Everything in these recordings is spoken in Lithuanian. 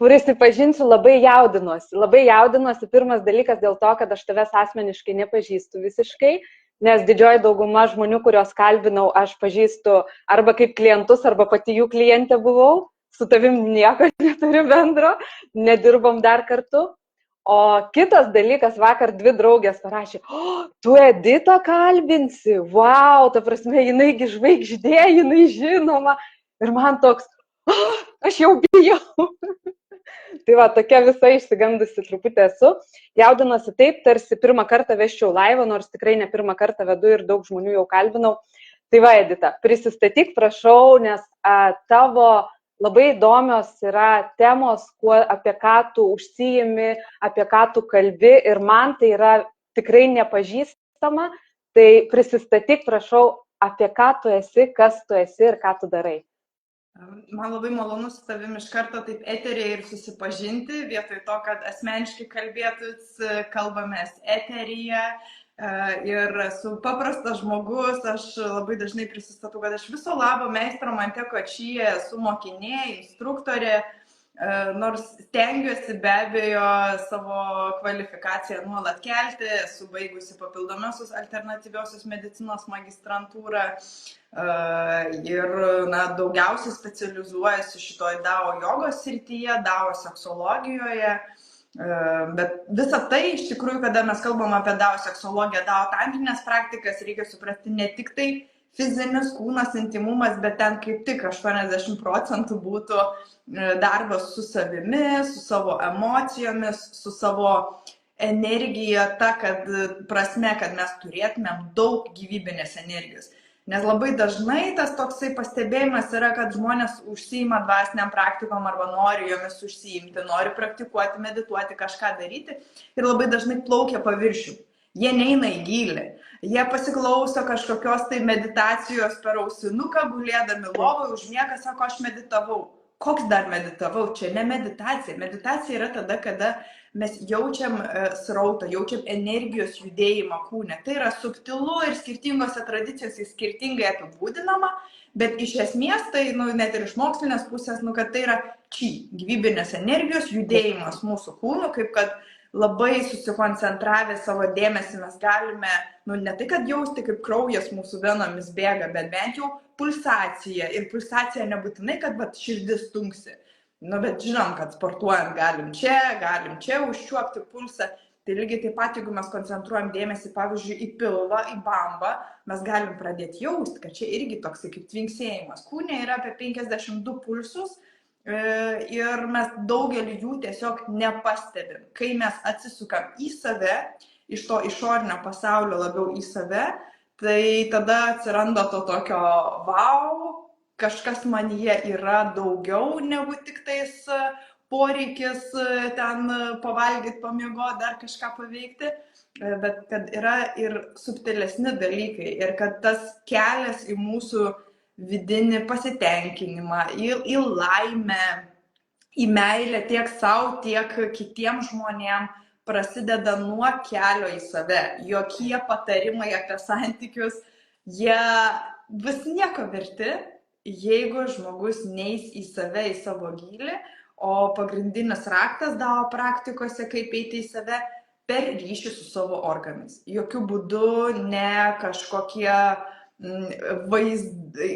prisipažinsiu, labai jaudinuosi. Labai jaudinuosi pirmas dalykas dėl to, kad aš tavęs asmeniškai nepažįstu visiškai, nes didžioji dauguma žmonių, kuriuos kalbinau, aš pažįstu arba kaip klientus, arba pati jų klientė buvau, su tavim nieko neturiu bendro, nedirbom dar kartu. O kitas dalykas, vakar 2 draugės parašė, tu Editą kalbinsi, wow, ta prasme, jinai žvaigždė, jinai žinoma. Ir man toks, aš jau bijau. Tai va, tokia visa išsigandusi truputį esu. Jaudinuosi taip, tarsi pirmą kartą veščiau laivą, nors tikrai ne pirmą kartą vedu ir daug žmonių jau kalbinau. Tai va, Edita, prisistatyk, prašau, nes tavo labai įdomios yra temos, apie ką tu užsiimi, apie ką tu kalbi ir man tai yra tikrai nepažįstama. Tai prisistatyk, prašau, apie ką tu esi, kas tu esi ir ką tu darai. Man labai malonu su tavim iš karto taip eterėje ir susipažinti, vietoj to, kad asmeniškai kalbėtus, kalbamės eterėje. Ir su paprastas žmogus, aš labai dažnai prisistatau, kad aš viso labo meistro Mante Kočyje esu mokinė, instruktorė, nors stengiuosi be abejo savo kvalifikaciją nuolat kelti, esu baigusi papildomiosios alternatyviosios medicinos magistrantūrą ir daugiausiai specializuojasi šitoj Dao jogos srityje, Dao seksologijoje. Bet visą tai, iš tikrųjų, kada mes kalbam apie Dao seksologiją, Dao tantrinės praktikas, reikia suprasti ne tik tai fizinis kūnas, intimumas, bet ten kaip tik 80% būtų darbas su savimi, su savo emocijomis, su savo energija, ta prasme, kad mes turėtumėm daug gyvybinės energijos. Nes labai dažnai tas toksai pastebėjimas yra, kad žmonės užsiima dvasiniam praktikom arba nori jomis užsiimti, nori praktikuoti, medituoti, kažką daryti ir labai dažnai plaukia paviršių. Jie neina į gylį, jie pasiklauso kažkokios tai meditacijos per ausinuką, gulėdami lovoj, užmiega, sako, aš meditavau. Koks dar meditavau? Čia ne meditacija. Meditacija yra tada, kada mes jaučiam srautą, jaučiam energijos judėjimą kūne. Tai yra subtilu ir skirtingose tradicijose skirtingai apibūdinama, bet iš esmės tai, net ir iš mokslinės pusės, kad tai yra gyvybinės energijos judėjimas mūsų kūnų, kaip kad labai susikoncentravę savo dėmesį mes galime, ne tai kad jausti, kaip kraujas mūsų venomis bėga, bet bent jau pulsacija. Ir pulsacija nebūtinai, kad širdis tunksi. Bet žinom, kad sportuojant galim čia užčiuopti pulsą. Tai lygiai taip pat, jeigu mes koncentruojam dėmesį, pavyzdžiui, į pilvą, į bambą, mes galim pradėti jausti, kad čia irgi toks kaip tvinksėjimas. Kūne yra apie 52 pulsus. Ir mes daugelį jų tiesiog nepastebim. Kai mes atsisukam į save, iš to išorinio pasaulio labiau į save, tai tada atsiranda to tokio wow, kažkas manyje yra daugiau negu tik tais poreikis ten pavalgyti, pamiegoti, dar kažką paveikti, bet kad yra ir subtilesni dalykai ir kad tas kelias į mūsų vidinį pasitenkinimą, į laimę, į meilę tiek savo, tiek kitiem žmonėm prasideda nuo kelio į save. Jokie patarimai apie santykius, jie vis nieko verti, jeigu žmogus neis į save, į savo gylį, o pagrindinis raktas Dao praktikose, kaip eiti į save, per ryšį su savo organais. Jokių būdų ne kažkokie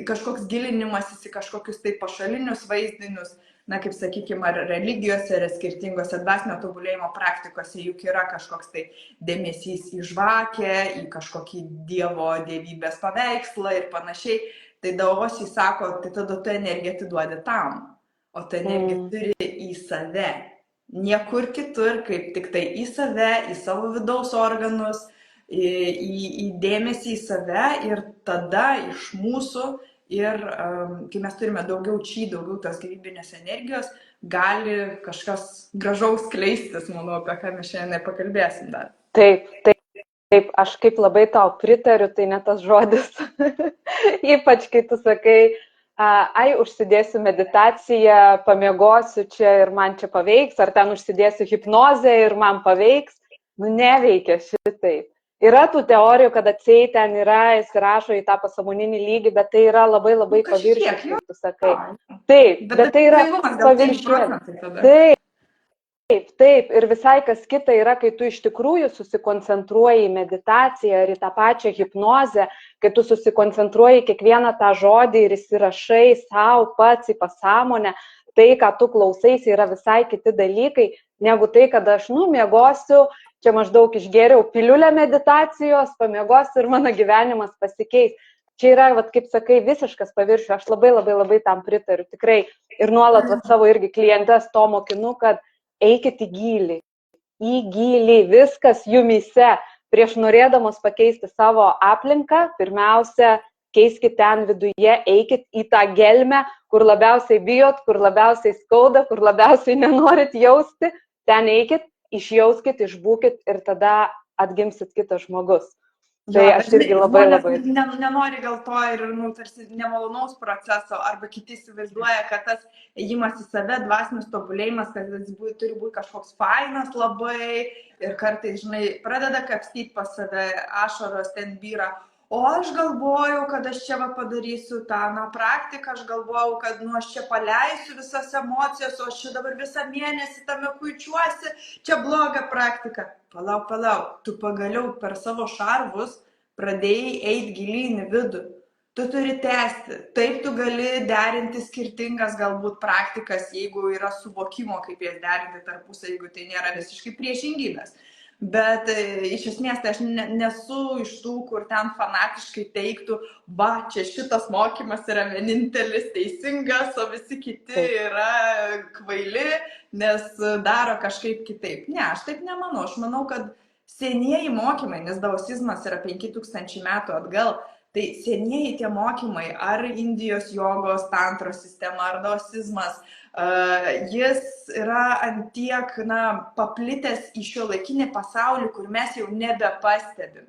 kažkoks gilinimasis į kažkokius tai pašalinius vaizdinius, kaip sakykime, ar religijose, ar skirtingose dvasinio tobulėjimo praktikose, juk yra kažkoks tai dėmesys į žvakę, į kažkokį dievo dievybės paveikslą ir panašiai. Tai Daosiai sako, tai tada tu energiją atiduodi tam, o tu energiją turi į save. Niekur kitur, kaip tik tai į save, į savo vidaus organus, į dėmesį į save ir tada iš mūsų ir kai mes turime daugiau tos gyvybinės energijos, gali kažkas gražaus skleistis, manau, apie ką mes šiandien pakalbėsim dar. Taip, aš kaip labai tau pritariu, tai ne tas žodis. Ypač kai tu sakai, užsidėsiu meditaciją, pamiegosiu čia ir man čia paveiks, ar ten užsidėsiu hipnozę ir man paveiks, neveikia šitaip. Yra tų teorijų, kad atseit ten yra, įsirašo į tą pasąmoninį lygį, bet tai yra labai paviršius, kaip tu sakai. Taip, bet tai yra paviršius. Taip, ir visai kas kita yra, kai tu iš tikrųjų susikoncentruoji į meditaciją ar į tą pačią hipnozę, kai tu susikoncentruoji į kiekvieną tą žodį ir įsirašai savo pats į pasąmonę, tai, ką tu klausaisi, yra visai kiti dalykai, negu tai, kad aš, miegosiu, čia maždaug išgeriau piliulę meditacijos, pamiegosiu ir mano gyvenimas pasikeis. Čia yra, kaip sakai, visiškas paviršius, aš labai tam pritariu, tikrai. Ir nuolat savo irgi klientes to mokinu, kad eikit į gylį, viskas jumyse. Prieš norėdamos pakeisti savo aplinką, pirmiausia, keiskit ten viduje, eikit į tą gelmę, kur labiausiai bijot, kur labiausiai skauda, kur labiausiai nenorit jausti, ten eikit, išjauskit, išbūkit ir tada atgimsit kitas žmogus. Tai aš irgi labai. Nenori gal to ir, tarsi nemalonaus proceso, arba kiti įsivaizduoja, kad tas ėjimas į save, dvasinis tobulėjimas, kad jis turi būti kažkoks fainas labai ir kartais, pradeda kapstyti pas save, ašaros ten byra. O aš galvojau, kad aš čia padarysiu tą praktiką, aš galvojau, kad aš čia paleisiu visas emocijas, o aš čia dabar visą mėnesį tame kuičiuosi, čia bloga praktika. Palauk, tu pagaliau per savo šarvus pradėjai eiti gilyn į vidų. Tu turi tęsti. Taip tu gali derinti skirtingas galbūt praktikas, jeigu yra suvokimo, kaip jas derinti tarpusą, jeigu tai nėra visiškai priešingybės. Bet iš esmės tai aš nesu iš tų, kur ten fanatiškai teiktų, čia šitas mokymas yra vienintelis teisingas, o visi kiti yra kvaili, nes daro kažkaip kitaip. Ne, aš taip nemanau. Aš manau, kad senieji mokymai, nes daosizmas yra 5000 metų atgal, tai senieji tie mokymai, ar Indijos jogos, tantros sistema, ar daosizmas, jis yra antiek paplitęs į šiuolaikinį pasaulį, kur mes jau nebepastebim,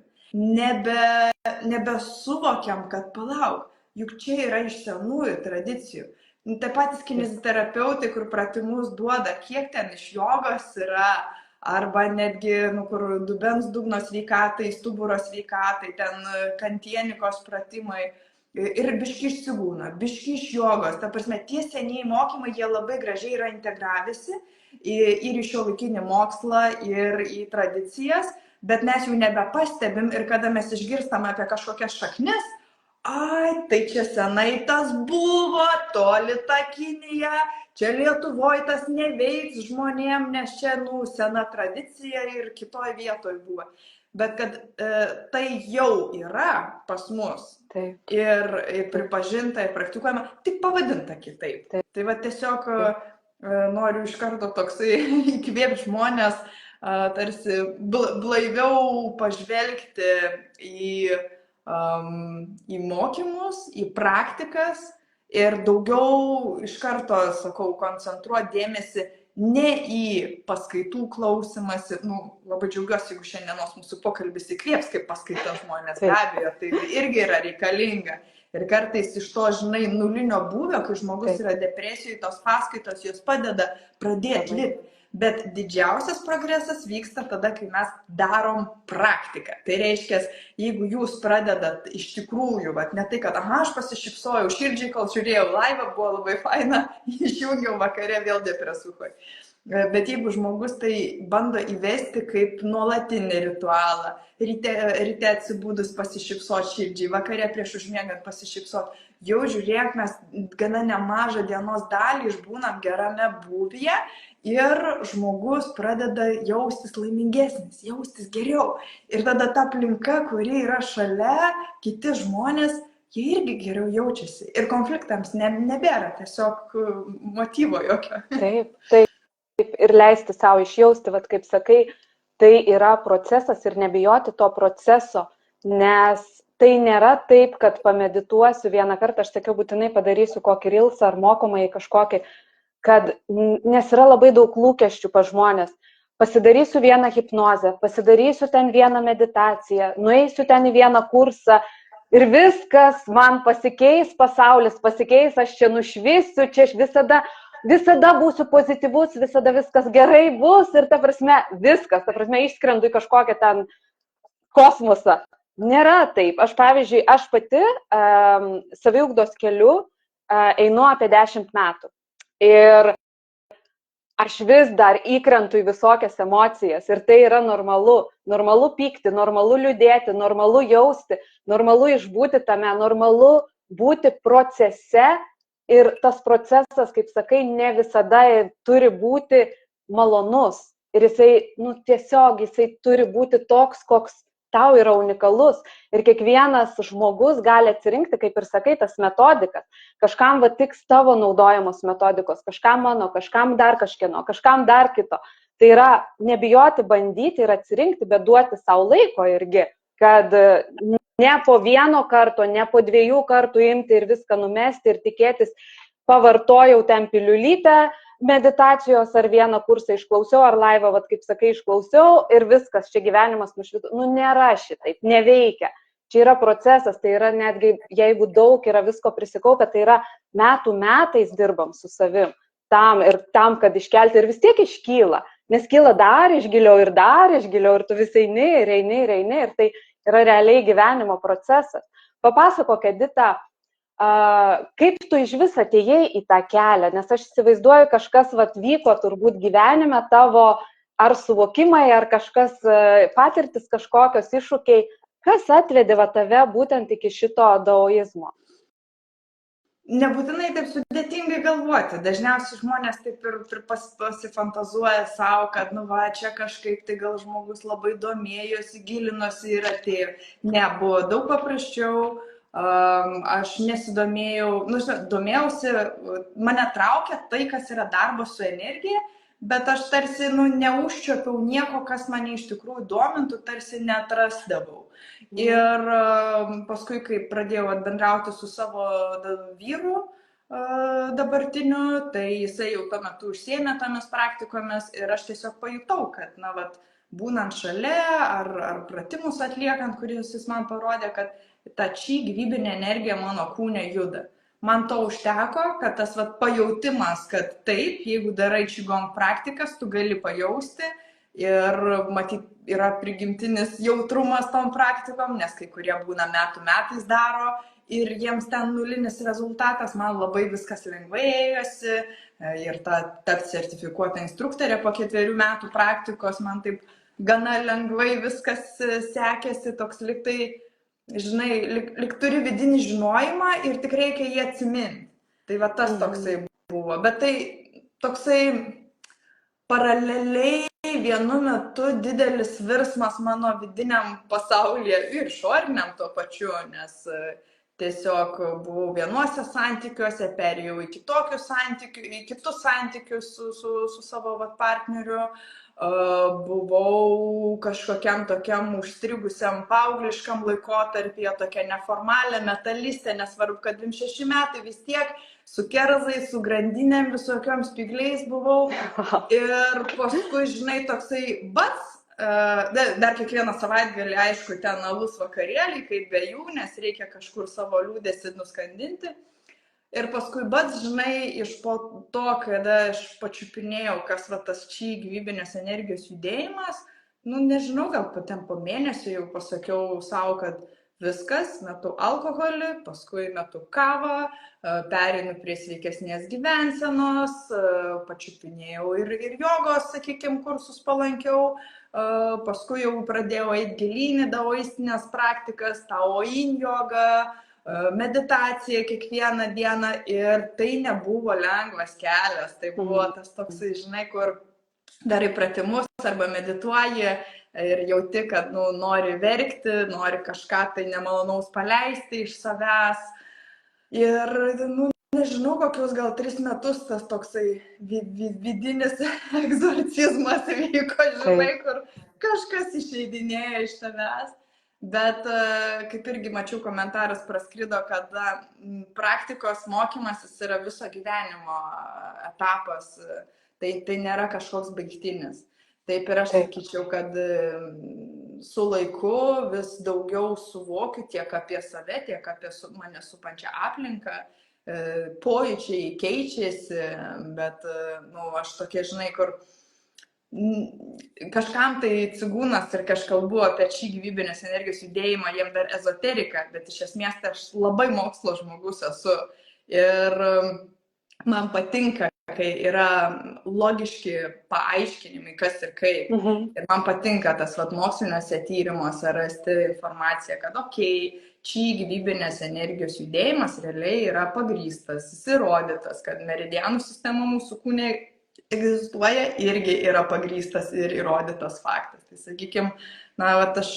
nebesuvokiam, kad palauk, juk čia yra iš senųjų tradicijų. Taip patys kineziterapeutai, kur pratimus duoda, kiek ten iš jogos yra, arba netgi, kur dubens dugno sveikatai, stuburo sveikatai, ten kantienikos pratimai. Ir biški iš cigūno, biški iš jogos. Ta prasme, tie seniai mokymai, jie labai gražiai yra integravisi ir į šiuolaikinį mokslą, ir į tradicijas, bet mes jų nebepastebim ir kada mes išgirstam apie kažkokias šaknis, tai čia senai tas buvo, toli ta Kinija, čia Lietuvoje tas neveiks žmonėm, nes čia, sena tradicija ir kitoj vietoj buvo. Bet kad tai jau yra pas mus ir pripažinta ir praktikuojama, tik pavadinta kitaip. Tai tiesiog noriu iš karto toksai įkvėpti žmonės, tarsi blaiviau pažvelgti į mokymus, į praktikas ir daugiau iš karto, sakau, koncentruoti dėmesį ne į paskaitų klausimąsi, labai džiaugiuosi, jeigu šiandienos mūsų pokalbis įkvėps kaip paskaita žmonės, be abejo, tai irgi yra reikalinga. Ir kartais iš to, nulinio būvio, kai žmogus yra depresijoje, tos paskaitos jos padeda pradėti lipti. Bet didžiausias progresas vyksta tada, kai mes darom praktiką. Tai reiškia, jeigu jūs pradedat iš tikrųjų, ne tai, kad aš pasišypsojau širdžiai, kol žiūrėjau laivą, buvo labai faina, išjungiau vakare vėl depresuhoj. Bet jeigu žmogus tai bando įvesti kaip nuolatinį ritualą, ryte atsibūdus pasišypsot širdžiai, vakare prieš užmiegant pasišypsot, jau žiūrėk, mes gana nemažą dienos dalį išbūnam gerame būvyje ir žmogus pradeda jaustis laimingesnis, jaustis geriau. Ir tada ta aplinka, kuri yra šalia, kiti žmonės, jie irgi geriau jaučiasi. Ir konfliktams nebėra tiesiog motyvo jokio. Taip. Ir leisti savo išjausti, kaip sakai, tai yra procesas ir nebijoti to proceso, nes tai nėra taip, kad pamedituosiu vieną kartą, aš sakiau, būtinai padarysiu kokį rilsą ar mokomąjį kažkokį, nes yra labai daug lūkesčių pas žmonės. Pasidarysiu vieną hipnozę, pasidarysiu ten vieną meditaciją, nueisiu ten į vieną kursą ir viskas, man pasikeis, pasaulis pasikeis, aš čia nušvisiu, čia aš visada būsiu pozityvus, visada viskas gerai bus ir ta prasme išskrendu į kažkokią ten kosmosą. Nėra taip. Aš, pavyzdžiui, aš pati saviugdos keliu einu apie 10 metų. Ir aš vis dar įkrentu į visokias emocijas ir tai yra normalu. Normalu pykti, normalu liūdėti, normalu jausti, normalu išbūti tame, normalu būti procese ir tas procesas, kaip sakai, ne visada turi būti malonus. Ir jisai, tiesiog jisai turi būti toks, koks tau yra unikalus. Ir kiekvienas žmogus gali atsirinkti, kaip ir sakai, tas metodikas. Kažkam va tiks tavo naudojamos metodikos, kažkam mano, kažkam dar kažkieno, kažkam dar kito. Tai yra nebijoti bandyti ir atsirinkti, bet duoti savo laiko irgi, kad ne po vieno karto, ne po 2 kartų imti ir viską numesti ir tikėtis, pavartojau ten piliulytę meditacijos ar vieną kursą išklausiau, ar laivą, vat, kaip sakai, išklausiau ir viskas, čia gyvenimas nušvito. Nėra šitaip, neveikia. Čia yra procesas, tai yra netgi, jeigu daug yra visko prisikaupę, tai yra metais dirbam su savim tam, kad iškelti ir vis tiek iškyla, nes kyla dar išgiliau ir tu vis eini ir tai yra realiai gyvenimo procesas. Papasakok, Edita, kaip tu iš vis atėjai į tą kelią, nes aš įsivaizduoju, kažkas vyko turbūt gyvenime tavo, ar suvokimai, ar kažkas patirtis, kažkokios iššūkiai, kas atvedė tave būtent iki šito daoizmo? Nebūtinai taip sudėtingai galvoti. Dažniausiai žmonės taip ir pasifantazuoja savo, kad, čia kažkaip tai gal žmogus labai domėjosi, gilinosi ir atėjo. Ne, buvo daug paprasčiau. Aš nesidomėjau, domėjausi, mane traukia tai, kas yra darbas su energija, bet aš tarsi, neužčiuopiau nieko, kas mane iš tikrųjų domintų, tarsi neatrasdavau. Ir paskui, kai pradėjau bendrauti su savo vyru dabartiniu, tai jisai jau tuo metu užsiėmė tomis praktikomis ir aš tiesiog pajutau, kad, būnant šalia ar pratimus atliekant, kuris jis man parodė, kad ta či gyvybinė energija mano kūne juda. Man to užteko, kad tas pajautimas, kad taip, jeigu darai čigong praktikas, tu gali pajausti ir matyt yra prigimtinis jautrumas tom praktikom, nes kai kurie būna metais daro ir jiems ten nulinis rezultatas, man labai viskas lengvai ėjosi ir tapti sertifikuota instruktorė po 4 metų praktikos, man taip gana lengvai viskas sekėsi, toks liktai, žinai, lik turi vidinį žinojimą ir tik reikia jį atsiminti. Tai tas toksai buvo, bet tai toksai paraleliai vienu metu didelis virsmas mano vidiniam pasaulyje ir išoriniam tuo pačiu, nes tiesiog buvau vienuose santykiuose, perėjau į kitus santykius su savo partneriu, buvau kažkokiam tokiam užstrigusiam paaugliškam laikotarpyje, tokia neformalė metalistė, nesvarbu, kad 26 metai vis tiek su kerzais, su grandinėm, visokiom spygliais buvau ir paskui, žinai, toksai dar kiekvieną savaitgalį, aišku, ten alus vakarėlį, kaip be jų, nes reikia kažkur savo liūdėsi nuskandinti. Ir paskui žinai, iš po to, kada aš pačiupinėjau, kas tas či gyvybinės energijos judėjimas, nežinau, gal ten po mėnesio jau pasakiau savo, kad viskas, metu alkoholį, paskui metu kavą, pereinu prie sveikesnės gyvensenos, pačiupinėjau ir jogos, sakykime, kursus palankiau, paskui jau pradėjau eiti gilyn į daoistinės praktikas, taoin jogą, meditacija kiekvieną dieną ir tai nebuvo lengvas kelias, tai buvo tas toksai, žinai, kur darai pratimus arba medituoji ir jauti, kad nori verkti, nori kažką tai nemalonaus paleisti iš savęs ir, nežinau, kokius gal 3 metus tas toksai vidinis egzorcizmas vyko, žinai, kur kažkas išeidinėja iš savęs. Bet kaip irgi mačiau, komentaras praskrido, kad praktikos mokymasis yra viso gyvenimo etapas, tai nėra kažkoks baigtinis. Taip ir aš sakyčiau, kad su laiku vis daugiau suvokiu tiek apie save, tiek apie mane supančią aplinką, pojūčiai keičiasi, bet aš tokia, žinai, kur kažkam tai cigūnas ir kai aš kalbu apie šį gyvybinės energijos judėjimą, jiem dar ezoterika, bet iš esmės tai aš labai mokslo žmogus esu. Ir man patinka, kai yra logiški paaiškinimai, kas ir kaip. Ir man patinka tas moksliniuose tyrimuose rasti informaciją, kad šį gyvybinės energijos judėjimas realiai yra pagrįstas, jis įrodytas, kad meridianų sistema mūsų kūne egzistuoja, irgi yra pagrįstas ir įrodytas faktas. Tai sakykime, aš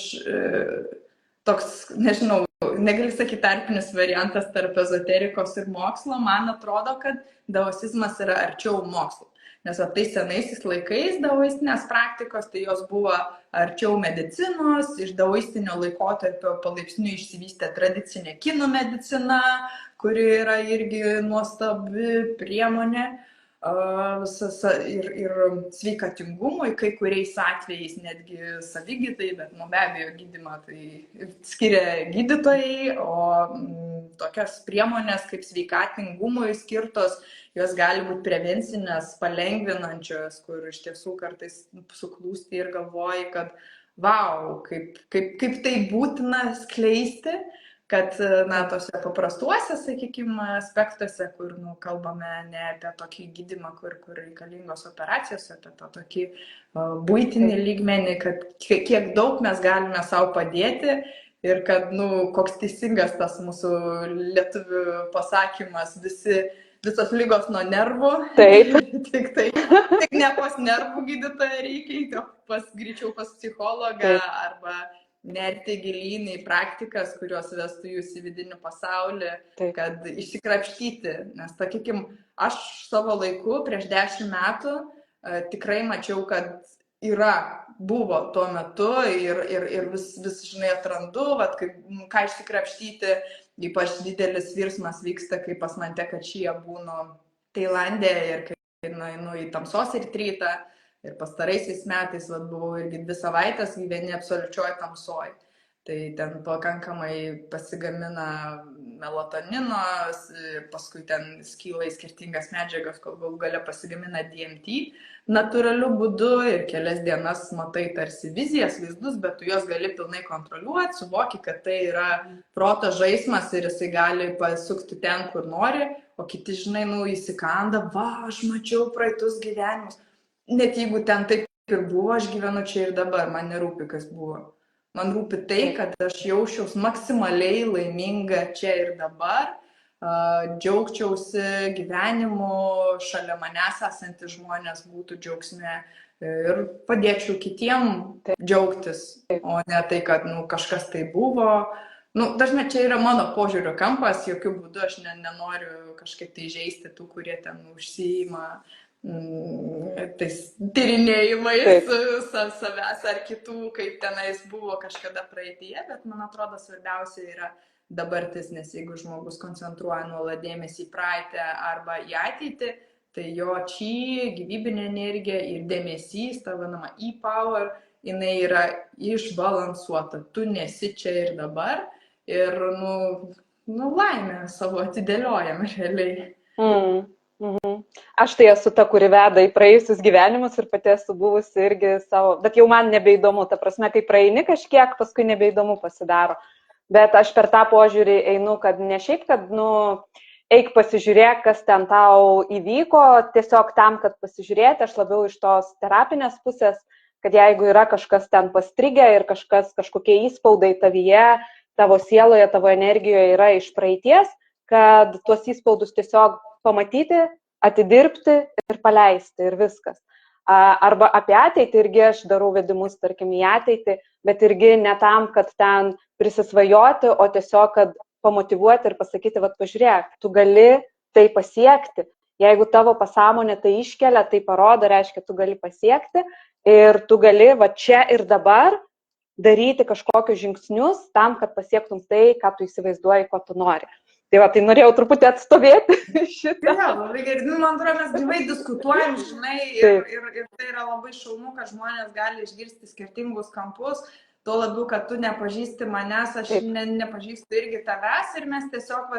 toks, nežinau, negali sakyti tarpinis variantas tarp ezoterikos ir mokslo, man atrodo, kad daosizmas yra arčiau mokslo. Nes tais senaisiais laikais daoistinės praktikos, tai jos buvo arčiau medicinos, iš daoistinio laikotarpio palaipsniui išsivystė tradicinė kinų medicina, kuri yra irgi nuostabi priemonė. Ir sveikatingumui, kai kuriais atvejais netgi savigytai, bet be abejo gydymą tai skiria gydytojai, o tokias priemonės kaip sveikatingumui skirtos, jos gali būti prevencinės, palengvinančios, kur iš tiesų kartais suklūsti ir galvoji, kad vau, kaip tai būtina skleisti, kad tose paprastuose, sakykime, aspektuose, kur kalbame ne apie tokį gydymą, kur reikalingos operacijos, apie tą tokį buitinį lygmenį, kad kiek daug mes galime savo padėti ir kad, koks teisingas tas mūsų lietuvių pasakymas, visos lygos nuo nervų. Taip. tik ne pas nervų gydytoją reikia, greičiau pas psichologą arba nerti gilyn į praktikas, kurios vestų jūs į vidinį pasaulį, kad išsikrapštyti. Nes, sakykime, aš savo laiku prieš 10 metų tikrai mačiau, kad buvo tuo metu ir vis žinai, atrandu, ką išsikrapštyti, ypač didelis virsmas vyksta, kai pas man Tekačyje būnu Tailande ir kai nueinu į tamsos retrytą. Ir pastaraisiais metais buvau irgi 2 savaitės gyveni absoliučioj tamsoj. Tai ten pakankamai pasigamina melatonino, paskui ten skyla į skirtingas medžiagas, kol galų gale pasigamina DMT natūraliu būdu ir kelias dienas matai tarsi vizijas, vaizdus, bet tu juos gali pilnai kontroliuoti, suvoki, kad tai yra proto žaismas ir jisai gali pasukti ten, kur nori, o kiti, žinai, įsikanda, aš mačiau praeitus gyvenimus. Net jeigu ten taip ir buvo, aš gyvenu čia ir dabar, man nerūpi, kas buvo. Man rūpi tai, kad aš jausčiaus maksimaliai laiminga čia ir dabar, džiaugčiausi gyvenimu, šalia manęs esantys žmonės būtų džiaugsme ir padėčiau kitiem džiaugtis, o ne tai, kad kažkas tai buvo. Dažnai čia yra mano požiūrio kampas, jokių būdų aš nenoriu kažkaip tai žeisti tų, kurie ten užsiima tais tyrinėjimais savęs ar kitų, kaip tenais buvo kažkada praeityje, bet man atrodo svarbiausia yra dabartis, nes jeigu žmogus koncentruoja nuolat dėmesį į praeitį arba į ateitį, tai jo gyvybinė energija ir dėmesys, ta vadinama e-power, jinai yra išbalansuota, tu nesi čia ir dabar ir laimę savo atidėliojam realiai. Aš tai esu ta, kuri veda į praėjusius gyvenimus ir pati esu buvusi irgi savo, bet jau man nebeįdomu, ta prasme, kai praeini kažkiek, paskui nebeįdomu pasidaro. Bet aš per tą požiūrį einu, kad ne šiaip, kad, eik pasižiūrėk, kas ten tau įvyko, tiesiog tam, kad pasižiūrėti, aš labiau iš tos terapinės pusės, kad jeigu yra kažkas ten pastrigę ir kažkokie įspaudai tavyje, tavo sieloje, tavo energijoje yra iš praeities, kad tuos įspaudus tiesiog pamatyti, atidirbti ir paleisti ir viskas. Arba apie ateitį irgi aš darau vedimus, tarkim, į ateitį, bet irgi ne tam, kad ten prisisvajoti, o tiesiog, kad pamotyvuoti ir pasakyti, pažiūrėk, tu gali tai pasiekti. Jeigu tavo pasąmonė tai iškelia, tai parodo, reiškia, tu gali pasiekti ir tu gali čia ir dabar daryti kažkokius žingsnius tam, kad pasiektum tai, ką tu įsivaizduoji, ko tu nori. Tai norėjau truputį atstovėti šitą. Labai gerai. Man atrodo, mes gyvai diskutuojam, žinai, ir tai yra labai šaunu, kad žmonės gali išgirsti skirtingus kampus, tuo labiau, kad tu nepažįsti manęs, aš nepažįstu irgi tavęs ir mes tiesiog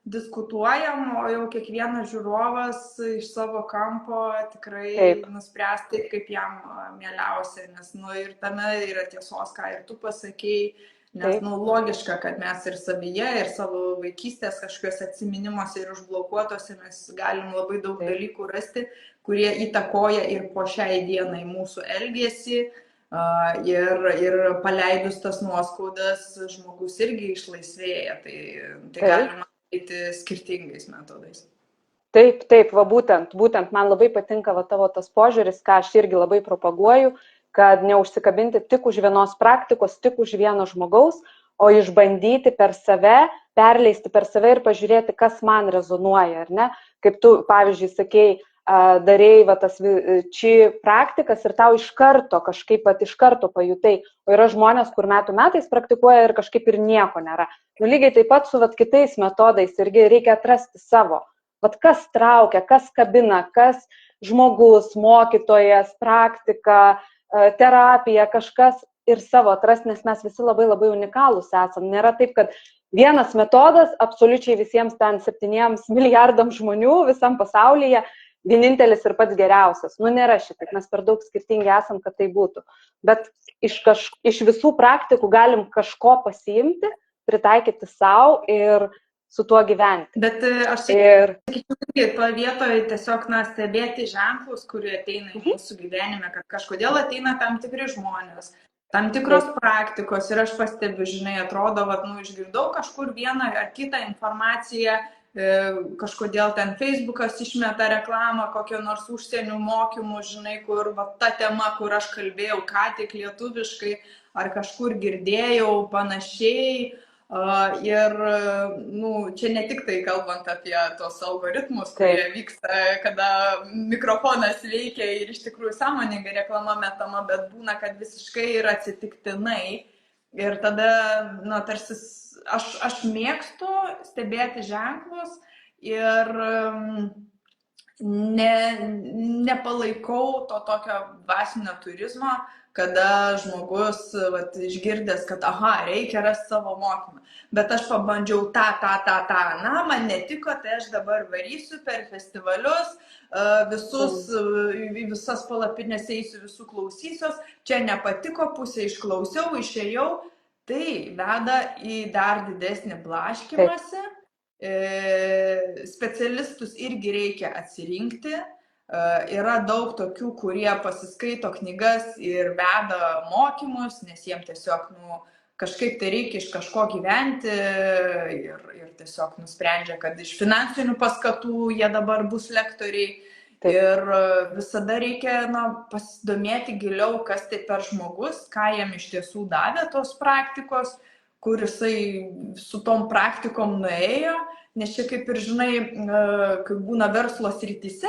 diskutuojam, o jau kiekvienas žiūrovas iš savo kampo tikrai nuspręs taip, kaip jam mieliausia, nes ir tame yra tiesos, ką ir tu pasakėjai, nes logiška, kad mes ir savyje, ir savo vaikystės kažkokios atsiminimuose ir užblokuotose mes galim labai daug dalykų rasti, kurie įtakoja ir po šiai dienai mūsų elgesį. Ir paleidus tas nuoskaudas žmogus irgi išlaisvėja, tai galima daryti skirtingais metodais. Taip, va būtent man labai patinka tavo tas požiūris, ką aš irgi labai propaguoju, kad neužsikabinti tik už vienos praktikos, tik už vieno žmogaus, o išbandyti per save, perleisti per save ir pažiūrėti, kas man rezonuoja, ar ne? Kaip tu, pavyzdžiui, sakei, darėjai tas či praktikas ir tau iš karto kažkaip iš karto pajutai, o yra žmonės, kur metų metais praktikuoja ir kažkaip ir nieko nėra. Lygiai taip pat su kitais metodais irgi reikia atrasti savo. Kas traukia, kas kabina, kas žmogus, mokytojas, praktika, terapija, kažkas ir savo atrasti, nes mes visi labai labai unikalūs esam. Nėra taip, kad vienas metodas absoliučiai visiems ten 7 milijardams žmonių visam pasaulyje vienintelis ir pats geriausias. Nėra šitaip, mes per daug skirtingi esam, kad tai būtų. Bet iš visų praktikų galim kažko pasiimti, pritaikyti savo ir su tuo gyventi. Bet aš sakyčiau, to vietoje tiesiog stebėti ženklus, kurie ateina į mūsų gyvenime, kad kažkodėl ateina tam tikri žmonės, tam tikros praktikos ir aš pastebiu, žinai, atrodo, išgirdau kažkur vieną ar kitą informaciją, kažkodėl ten Facebookas išmeta reklamą, kokio nors užsienio mokymų, žinai, kur ta tema, kur aš kalbėjau ką tik lietuviškai, ar kažkur girdėjau panašiai. Ir čia ne tik tai kalbant apie tos algoritmus, kurie vyksta, kada mikrofonas veikia ir iš tikrųjų sąmoningai reklama metama, bet būna, kad visiškai yra atsitiktinai. Ir tada, tarsi aš mėgstu stebėti ženklus ir nepalaikau to tokio dvasinio turizmo, kada žmogus išgirdęs, kad reikia rasti savo mokymą. Bet aš pabandžiau man netiko, tai aš dabar varysiu per festivalius, visas palapinės eisiu, visų klausysios, čia nepatiko, pusę išklausiau, išėjau, tai veda į dar didesnį blaškymąsi. Specialistus irgi reikia atsirinkti. Yra daug tokių, kurie pasiskaito knygas ir veda mokymus, nes jiems tiesiog kažkaip tai reikia iš kažko gyventi ir tiesiog nusprendžia, kad iš finansinių paskatų jie dabar bus lektoriai. Taip. Ir visada reikia pasidomėti giliau, kas tai per žmogus, ką jam iš tiesų davė tos praktikos, kur jisai su tom praktikom nuėjo. Nes čia kaip ir žinai, kai būna verslo srityse,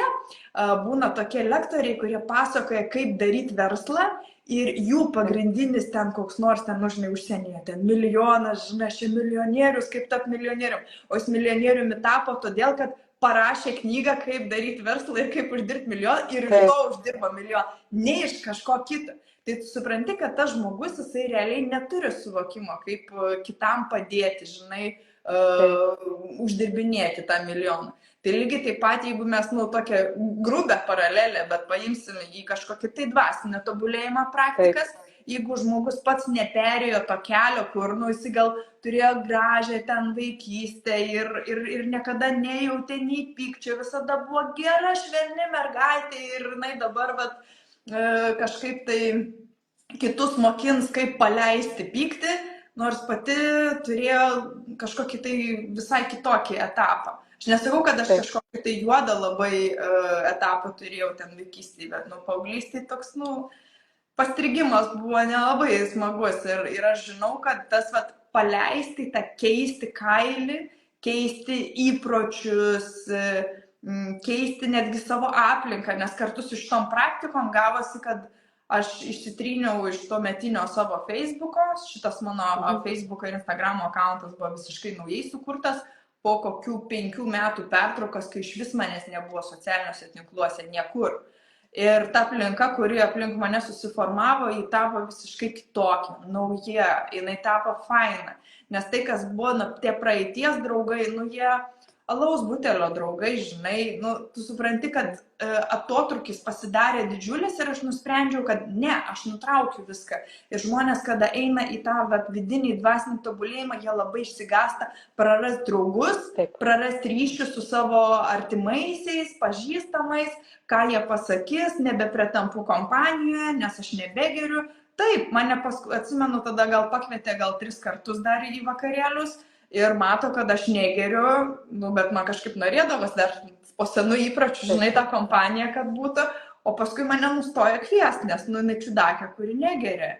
būna tokie lektoriai, kurie pasakoja, kaip daryti verslą ir jų pagrindinis ten koks nors ten, žinai, užsienyje, ten milijonas, žinai, aš milijonierius, kaip tapti milijonierium. O jis milijonieriumi tapo todėl, kad parašė knygą, kaip daryti verslą ir kaip uždirbti milijoną ir iš to uždirba milijoną, ne iš kažko kito. Tai tu supranti, kad tas žmogus, jisai realiai neturi suvokimo, kaip kitam padėti, žinai, uždirbinėti tą milijoną. Tai lygiai taip pat, jeigu mes tokią grubę paralelę, bet paimsime į kažkokį tai dvasinio tobulėjimo praktikas, jeigu žmogus pats neperėjo to kelio, kur jis gal turėjo gražią ten vaikystę ir niekada nejautė nei pykčio, visada buvo gera, švelni mergaitė ir jinai dabar kažkaip tai kitus mokins, kaip paleisti pyktį, nors pati turėjo kažkokį tai visai kitokį etapą. Aš nesakau, kad aš kažkokį tai juodą labai etapą turėjau ten vaikystėje, bet paauglystėje toks, pastrigimas buvo nelabai smagus ir aš žinau, kad tas paleisti, tą keisti kailį, keisti įpročius, keisti netgi savo aplinką, nes kartu su šitom praktikom gavosi, kad aš išsitryniau iš to metinio savo Facebooko, šitas mano Facebooko ir Instagramo akauntas buvo visiškai naujai sukurtas, po kokių 5 metų pertraukos, kai iš vis manęs nebuvo socialiniuose tinkluose niekur. Ir ta aplinka, kuri aplink mane susiformavo, ji tapo visiškai kitokia, nauja, jinai tapo faina. Nes tai, kas buvo tie praeities draugai, jie alaus butelio draugai, žinai, nu, tu supranti, kad atotrukis pasidarė didžiulis ir aš nusprendžiau, kad ne, aš nutraukiu viską. Ir žmonės, kada eina į tą vidinį dvasinį tobulėjimą, jie labai išsigąsta prarast draugus, prarast ryšius su savo artimaisiais, pažįstamais, ką jie pasakys, nebepretampu kompanijoje, nes aš nebegeriu. Taip, mane atsimenu, tada gal pakvietė 3 kartus dar į vakarėlius. Ir mato, kad aš negeriu, nu, bet man kažkaip norėdavas dar po senų įpračių, žinai, tą kompaniją, kad būtų, o paskui mane nustoja kviesti, nes, nu, nečiudakė, kuri negeria.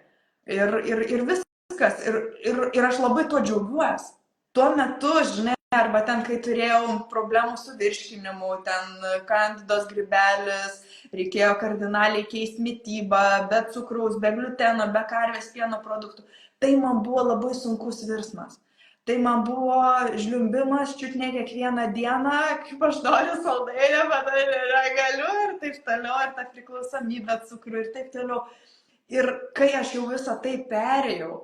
Ir viskas, ir aš labai tuo džiaugiuosi. Tuo metu, žinai, arba ten, kai turėjau problemų su virškinimu, ten kandidos grybelis, reikėjo kardinaliai keisti mitybą, be cukraus, be gliuteno, be karvės pieno produktų, tai man buvo labai sunkus virsmas. Tai man buvo žliumbimas čiut ne kiekvieną dieną, kaip aš noriu saldainio, bet aš negaliu ir taip toliau, ir ta priklausomybė cukrų ir taip toliau. Ir kai aš jau visą tai perėjau,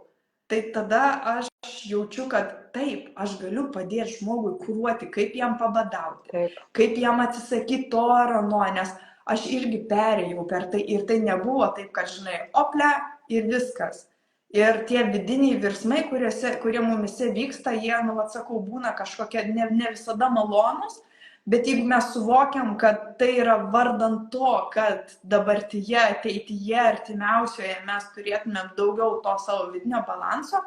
tai tada aš jaučiu, kad taip, aš galiu padėti žmogui kuruoti, kaip jam pabadauti, kaip jam atsisakyti to ar ano, nes aš irgi perėjau per tai ir tai nebuvo taip, kad, žinai, ople ir viskas. Ir tie vidiniai virsmai, kurie mumise vyksta, jie, nu, atsakau, būna kažkokie ne visada malonus, bet jeigu mes suvokiam, kad tai yra vardant to, kad dabartyje, ateityje, artimiausioje mes turėtumėm daugiau to savo vidinio balanso,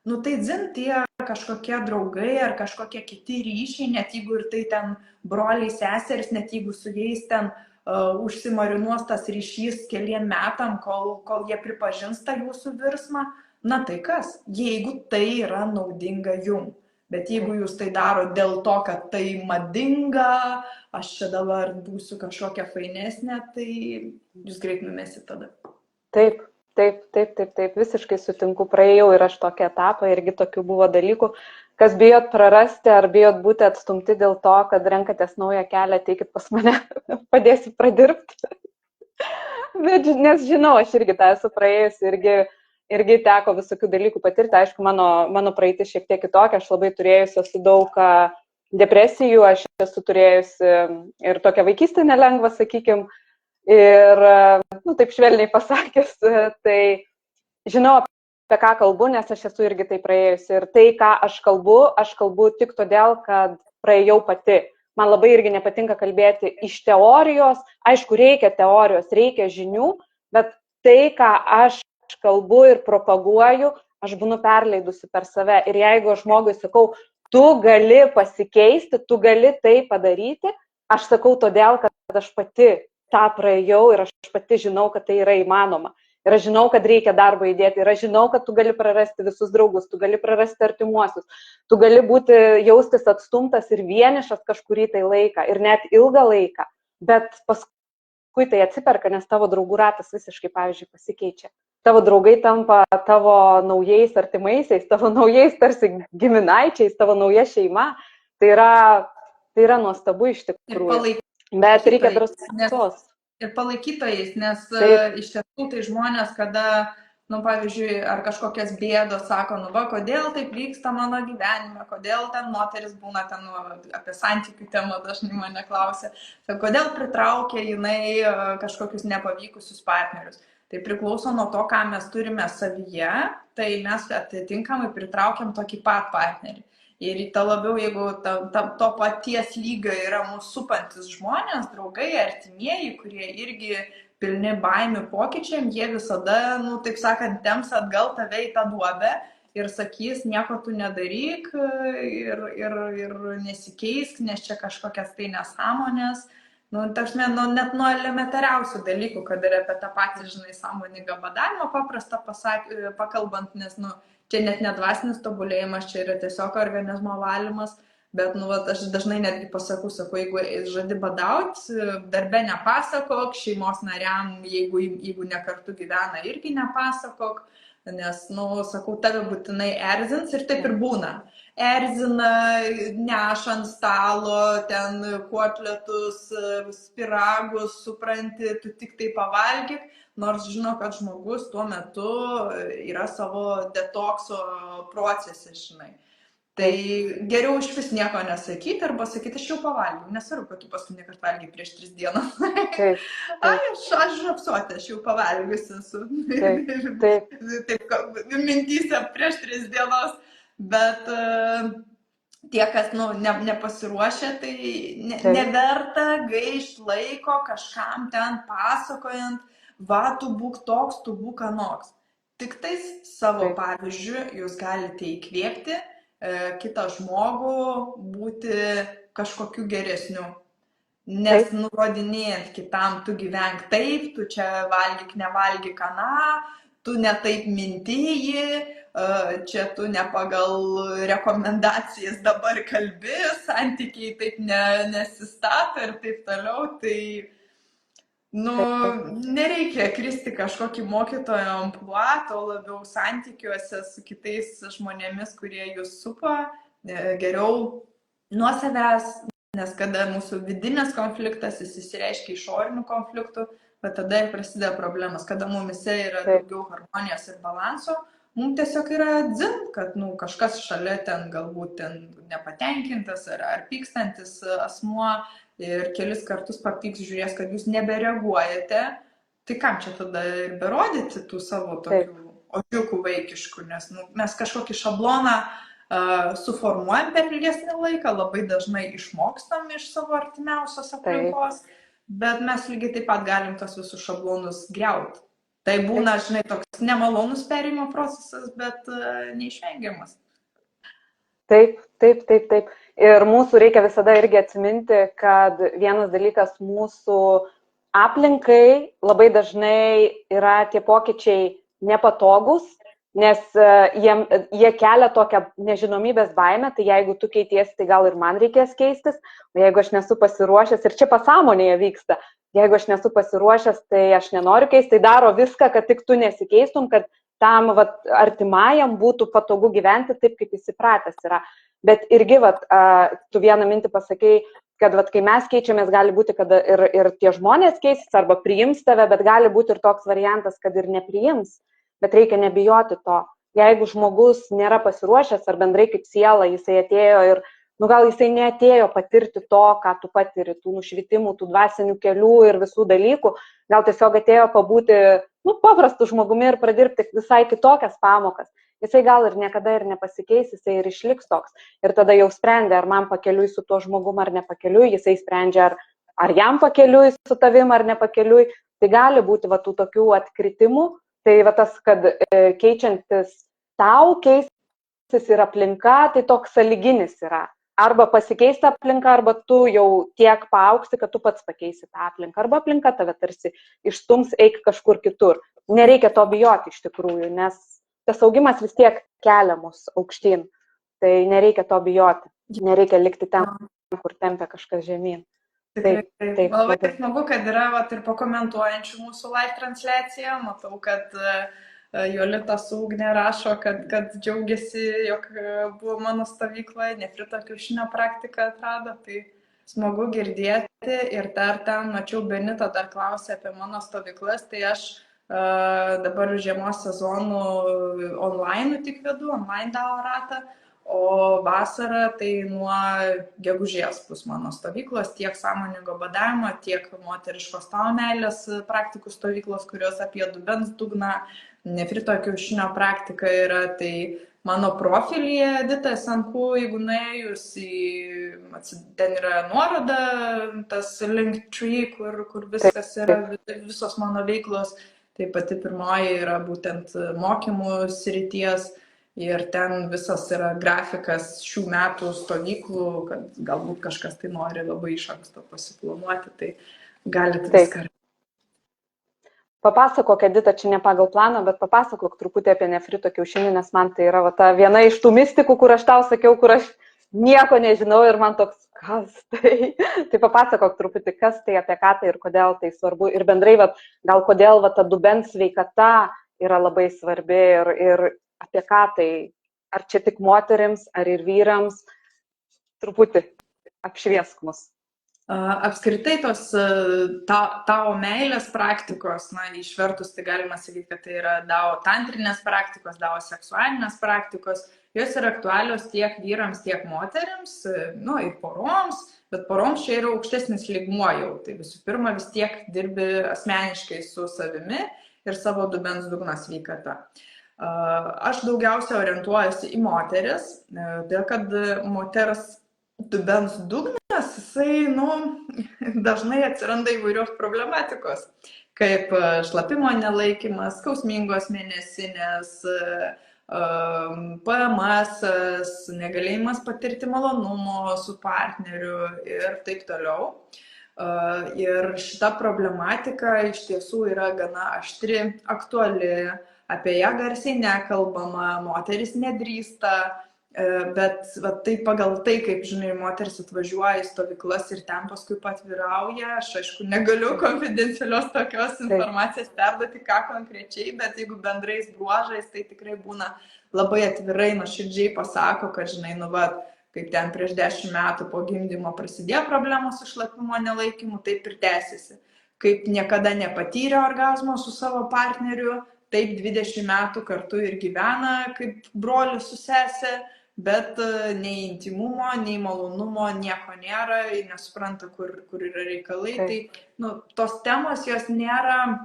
nu tai dzin tie kažkokie draugai ar kažkokie kiti ryšiai, net jeigu ir tai ten broliai, seseris, net jeigu su jais ten užsimarinuos tas ryšys keliem metam, kol jie pripažins tą jūsų virsmą, na tai kas, jeigu tai yra naudinga jum. Bet jeigu jūs tai daro dėl to, kad tai madinga, aš čia dabar būsiu kažkokia fainesnė, tai jūs greit numesit tada. Taip, visiškai sutinku, praėjau ir aš tokią etapą, irgi tokių buvo dalykų. Kas bijot prarasti ar bijot būti atstumti dėl to, kad renkatės naują kelią, ateikit pas mane, padėsiu pradirbti. Nes žinau, aš irgi tą esu praėjusi, irgi teko visokių dalykų patirti. Aišku, mano praeitis šiek tiek kitokia, aš labai turėjusi esu daug depresijų, aš esu turėjusi ir tokią vaikystę nelengvą, sakykime, ir, nu, taip švelniai pasakęs, tai žinau, apie ką kalbu, nes aš esu irgi tai praėjusi. Ir tai, ką aš kalbu tik todėl, kad praėjau pati. Man labai irgi nepatinka kalbėti iš teorijos. Aišku, reikia teorijos, reikia žinių, bet tai, ką aš kalbu ir propaguoju, aš būnu perleidusi per save. Ir jeigu aš žmogui sakau, tu gali pasikeisti, tu gali tai padaryti, aš sakau todėl, kad aš pati tą praėjau ir aš pati žinau, kad tai yra įmanoma. Ir aš žinau, kad reikia darbą įdėti. Ir aš žinau, kad tu gali prarasti visus draugus, tu gali prarasti artimuosius, tu gali jaustis atstumtas ir vienišas kažkurį tai laiką ir net ilgą laiką. Bet paskui tai atsiperka, nes tavo draugų ratas visiškai, pavyzdžiui, pasikeičia. Tavo draugai tampa tavo naujais artimaisiais, tavo naujais tarsi giminaičiais, tavo nauja šeima. Tai yra nuostabu iš tikrųjų. Bet reikia drąsos. Ir palaikytojais, nes iš tiesų tai žmonės, kada, nu, pavyzdžiui, ar kažkokias bėdos sako, nu, va, kodėl taip vyksta mano gyvenime, kodėl ten moteris būna, ten, nu, apie santykių temą dažnai mane klausia, kodėl pritraukia jinai kažkokius nepavykusius partnerius. Tai priklauso nuo to, ką mes turime savyje, tai mes atitinkamai pritraukiam tokį pat partnerį. Ir ta labiau, jeigu to paties lygio yra mūsų supantis žmonės, draugai, artimieji, kurie irgi pilni baimių pokyčiam, jie visada, nu, taip sakant, temps atgal tave į tą duobę ir sakys, nieko tu nedaryk ir nesikeisk, nes čia kažkokias tai nesąmonės. Nu, tašme, nu, net nuo elementariausių dalykų, kad ir apie tą patį, žinai, sąmoningą badavimą paprastą pakalbant, nes, nu, čia net nedvasinis tobulėjimas, čia yra tiesiog organizmo valymas, bet, nu, aš dažnai netgi pasakau, jeigu žadi badauti, darbe nepasakok, šeimos nariam, jeigu ne kartu gyvena, irgi nepasakok, nes, nu, sakau, tave būtinai erzins ir taip ir būna. Erzina, neša ant stalo, ten kotletus, spiragus, supranti, tu tik tai pavalgyk, nors žino, kad žmogus tuo metu yra savo detokso procese, žinai. Tai geriau iš vis nieko nesakyti arba sakyti, aš jau pavalgiau, nesvarbu, kad tu paskutinį kartą valgiai prieš 3 dienas. Taip, Ai, taip, aš žapsuotė, aš jau pavalgiusi esu. taip, taip, Taip, mintyse prieš 3 dienas, bet tie, kas nepasiruošę, tai taip, neverta gaišt laiko kažkam ten pasakojant, va, tu būk toks, tu būk anoks. Tik tais savo taip, pavyzdžiu jūs galite įkvėpti kitą žmogų būti kažkokiu geresniu. Nes taip, nurodinėjant kitam, tu gyvenk taip, tu čia valgyk, nevalgyk aną, tu ne taip mintėjai, čia tu ne pagal rekomendacijas dabar kalbi, santykiai taip nesistato ir taip toliau. Tai nereikia kristi kažkokį mokytojo amplua, to labiau santykiuose su kitais žmonėmis, kurie jūs supa, geriau nuo savęs, nes kada mūsų vidinės konfliktas, jis išsireiškia išorinių konfliktų, bet tada ir prasideda problemas, kada mumise yra daugiau harmonijos ir balanso, mums tiesiog yra dzin, kad kažkas šalia ten galbūt ten nepatenkintas ar pykstantis asmuo, ir kelis kartus papyks, žiūrės, kad jūs nebereaguojate, tai kam čia tada ir berodyti tų savo tokių ožiukų vaikiškų, nes mes kažkokį šabloną suformuojam per ilgesnį laiką, labai dažnai išmokstam iš savo artimiausios aplinkos, bet mes lygiai taip pat galim tos visus šablonus griauti. Tai būna, žinai, toks nemalonus perėjimo procesas, bet neišvengiamas. Taip, taip, taip, taip. Ir mūsų reikia visada irgi atsiminti, kad vienas dalykas mūsų aplinkai labai dažnai yra tie pokyčiai nepatogus, nes jie kelia tokią nežinomybės baimę, tai jeigu tu keitiesi, tai gal ir man reikės keistis, o jeigu aš nesu pasiruošęs, ir čia pasąmonėje vyksta, jeigu aš nesu pasiruošęs, tai aš nenoriu keisti, tai daro viską, kad tik tu nesikeistum, kad tam artimajam būtų patogu gyventi taip, kaip jis įpratęs yra. Bet irgi, tu vieną mintį pasakei, kad kai mes keičiamės, gali būti, kad ir tie žmonės keisis arba priims tave, bet gali būti ir toks variantas, kad ir nepriims, bet reikia nebijoti to. Jeigu žmogus nėra pasiruošęs ar bendrai kaip siela, jisai atėjo ir, gal jisai neatėjo patirti to, ką tu patiri, tų nušvitimų, tų dvasinių kelių ir visų dalykų, gal tiesiog atėjo pabūti, paprastų žmogumi ir pradirbti visai kitokias pamokas. Jisai gal ir niekada ir nepasikeis, jisai ir išliks toks. Ir tada jau sprendė, ar man pakeliui su tuo žmogum ar nepakeliui, jisai sprendžia, ar jam pakeliui su tavim ar nepakeliui. Tai gali būti tų tokių atkritimų. Tai tas, kad keičiantis tau, keisis ir aplinka, tai toks sąlyginis yra. Arba pasikeisti aplinką, arba tu jau tiek paaugsi, kad tu pats pakeisi tą aplinką. Arba aplinka tave tarsi išstums, eik kažkur kitur. Nereikia to bijoti iš tikrųjų, nes tas augimas vis tiek kelia mus aukštyn. Tai nereikia to bijoti. Nereikia likti ten, kur tempia kažkas žemyn. Taip. Labai smagu, kad yra ir pakomentuojančių mūsų live transliaciją. Matau, kad Jolita su Ugne rašo, kad džiaugiasi, jog buvo mano stovykloje, nefrito kiaušinio praktiką atrado. Tai smagu girdėti. Ir dar ten, mačiau, Benita dar klausė apie mano stovyklas. Tai aš dabar žiemos sezonų online tik vedu, online DAO ratą, o vasarą tai nuo gegužės bus mano stovyklos, tiek sąmoningo badavimo, tiek moteriškos tavo meilės praktikų stovyklos, kurios apie dubens dugną, nefrito kiaušinio praktika yra. Tai mano profilyje Edita Sanku, jeigu nuėjus ten yra nuoroda, tas Linktree, kur viskas yra, visos mano veiklos. Tai pati pirmoji yra būtent mokymų srities ir ten visas yra grafikas šių metų stovyklų, kad galbūt kažkas tai nori labai iš anksto pasiplanuoti, tai galite viską. Papasakok, Edita, čia ne pagal planą, bet papasakok truputį apie nefrito kiaušinį, nes man tai yra ta viena iš tų mistikų, kur aš tau sakiau, kur aš nieko nežinau ir man toks, kas tai? Tai papasakok truputį, kas tai, apie ką tai ir kodėl tai svarbu. Ir bendrai, gal kodėl ta dubens sveikata yra labai svarbi ir apie ką tai. Ar čia tik moterims, ar ir vyrams. Truputį apšviesk mus. Apskritai tos tao meilės praktikos, išvertus tai galima sakyti, kad tai yra dao tantrinės praktikos, dao seksualinės praktikos, jos yra aktualios tiek vyrams, tiek moteriams, ir poroms, bet poroms čia yra aukštesnis lygmuo jau. Tai visų pirma, vis tiek dirbi asmeniškai su savimi ir savo dubens dugno sveikata. Aš daugiausia orientuojuosi į moteris, dėl kad moters dubens dugnas, jisai, dažnai atsiranda įvairios problematikos, kaip šlapimo nelaikymas, skausmingos mėnesinės, PMS, negalėjimas patirti malonumo su partneriu ir taip toliau. Ir šita problematika iš tiesų yra gana aštri, aktuali, apie ją garsiai nekalbama, moteris nedrįsta. Bet tai pagal tai, kaip, žinai, moteris atvažiuoja į stovyklas ir ten paskui patvyrauja, aš aišku negaliu konfidencialios tokios informacijos perduoti, ką konkrečiai, bet jeigu bendrais bruožais, tai tikrai būna labai atvirai, nuoširdžiai pasako, kad, žinai, kaip ten prieš 10 metų po gimdymo prasidėjo problemos su šlapimo nelaikymu, taip ir tęsiasi. Kaip niekada nepatyrė orgazmo su savo partneriu, taip 20 metų kartu ir gyvena kaip brolis su sesė, bet nei intimumo, nei malonumo nieko nėra, nesupranta, kur yra reikalai. Tai tos temos jos nėra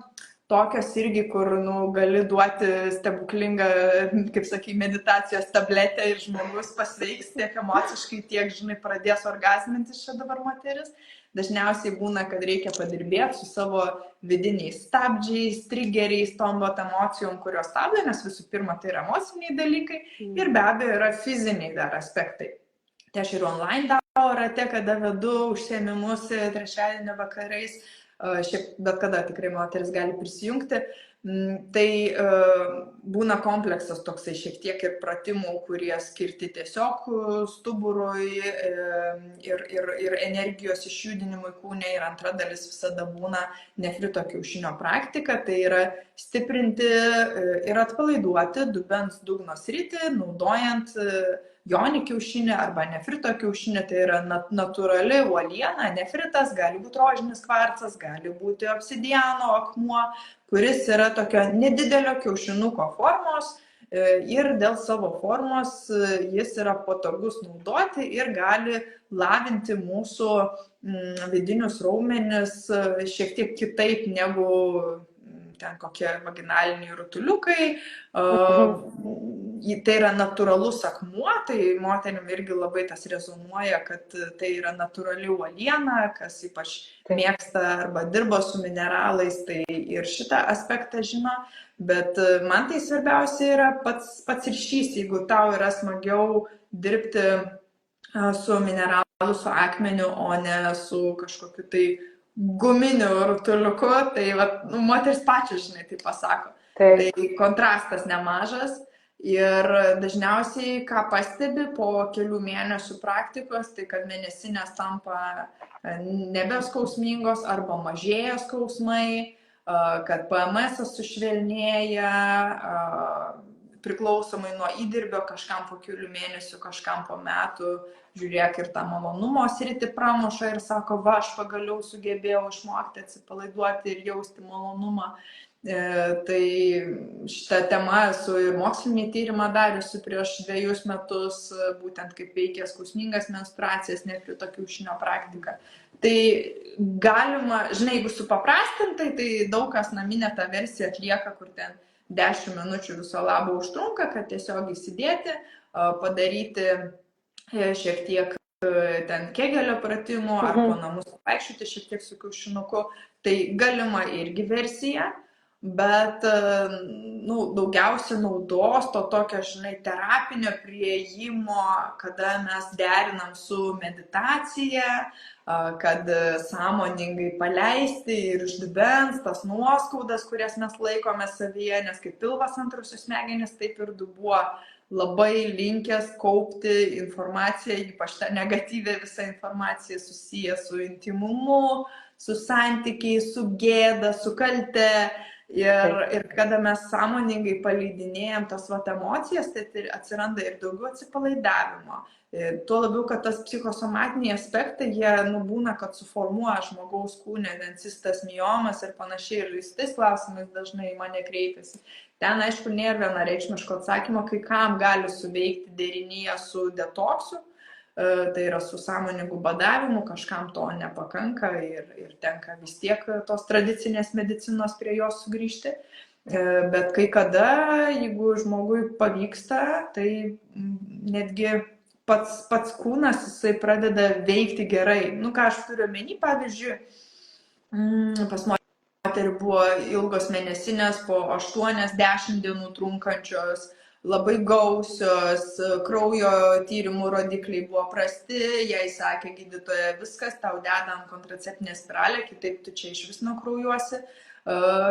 tokios irgi, kur gali duoti stebuklingą, kaip sakai, meditacijos tabletę ir žmogus pasveiks tiek emociškai, tiek, žinai, pradės orgazmintis čia dabar moteris. Dažniausiai būna, kad reikia padirbėti su savo vidiniais stabdžiais, triggeriais, tom emocijom, kurios stabdo, nes visų pirma tai yra emociniai dalykai ir be abejo yra fiziniai dar aspektai. Tai aš ir online dao rate, kada vedu užsiėmimus trečiadienio vakarais, šiaip bet kada tikrai moteris gali prisijungti. Tai būna kompleksas toksai šiek tiek ir pratimų, kurie skirti tiesiog stuburui ir energijos išjudinimui kūne. Ir antra dalis visada būna nefrito kiaušinio praktika, tai yra stiprinti ir atpalaiduoti dubens dugno sritį, naudojant jonį kiaušinį arba nefrito kiaušinį, tai yra natūrali uoliena. Nefritas gali būti rožinis kvarcas, gali būti obsidiano akmuo, kuris yra tokio nedidelio kiaušinuko formos ir dėl savo formos jis yra patogus naudoti ir gali lavinti mūsų vidinius raumenis šiek tiek kitaip negu ten kokie vaginaliniai rutuliukai. Tai yra natūralus akmuo, tai moterim irgi labai tas rezonuoja, kad tai yra natūrali uoliena, kas ypač mėgsta arba dirba su mineralais, tai ir šitą aspektą žino, bet man tai svarbiausia yra pats ryšys, jeigu tau yra smagiau dirbti su mineralu, su akmeniu, o ne su kažkokiu tai guminiu rutuliuku, tai moteris pačios, žinai, tai pasako. Tai kontrastas nemažas. Ir dažniausiai, ką pastebi po kelių mėnesių praktikos, tai kad mėnesinės tampa nebeskausmingos arba mažėja skausmai, kad PMS sušvelnėja, priklausomai nuo įdirbio, kažkam po kelių mėnesių, kažkam po metų, žiūrėk, ir tą malonumo sritį pramuša ir sako, aš pagaliau sugebėjau išmokti atsipalaiduoti ir jausti malonumą. Tai šitą temą esu ir mokslinį tyrimą dariusi prieš 2 metus, būtent kaip veikia skausmingas menstruacijas, nefrito kiaušinio praktika. Tai galima, žinai, jeigu supaprastintai, tai daug kas naminę tą versiją atlieka, kur ten 10 minučių viso labo užtrunka, kad tiesiog įsidėti, padaryti šiek tiek ten kegelio pratimų ar po namus vaikščioti šiek tiek su kiaušinuku. Tai galima irgi versija. Bet daugiausia naudos to tokio, žinai, terapinio priėjimo, kada mes derinam su meditacija, kad sąmoningai paleisti ir iš dubens tas nuoskaudas, kurias mes laikome savyje, nes kaip pilvas antrosios smegenys, taip ir dubuo labai linkęs kaupti informaciją, ypač tą negatyvę visą informaciją susiję su intimumu, su santykiais, su gėda, su kalte. Ir kada mes sąmoningai paleidinėjom tas vat emocijas, tai atsiranda ir daugiau atsipalaidavimo. Tuo labiau, kad tas psichosomatiniai aspektai, jie būna, kad suformuoja žmogaus kūne, cistas miomas ir panašiai, ir tais klausimais dažnai į mane kreipiasi. Ten, aišku, nėra vienareikšmiško atsakymo, kai kam gali suveikti derinyje su detoksu, tai yra su sąmoningu badavimu, kažkam to nepakanka ir tenka vis tiek tos tradicinės medicinos prie jos sugrįžti. Bet kai kada, jeigu žmogui pavyksta, tai netgi pats kūnas, jisai pradeda veikti gerai. Ką aš turiu omeny, pavyzdžiui, pas moterį buvo ilgos mėnesinės, po 8-10 dienų trunkančios, labai gausios, kraujo tyrimų rodikliai buvo prasti, jai sakė gydytoja, viskas, tau dedam kontraceptinę spiralę, kitaip tu čia iš vis nukraujuosi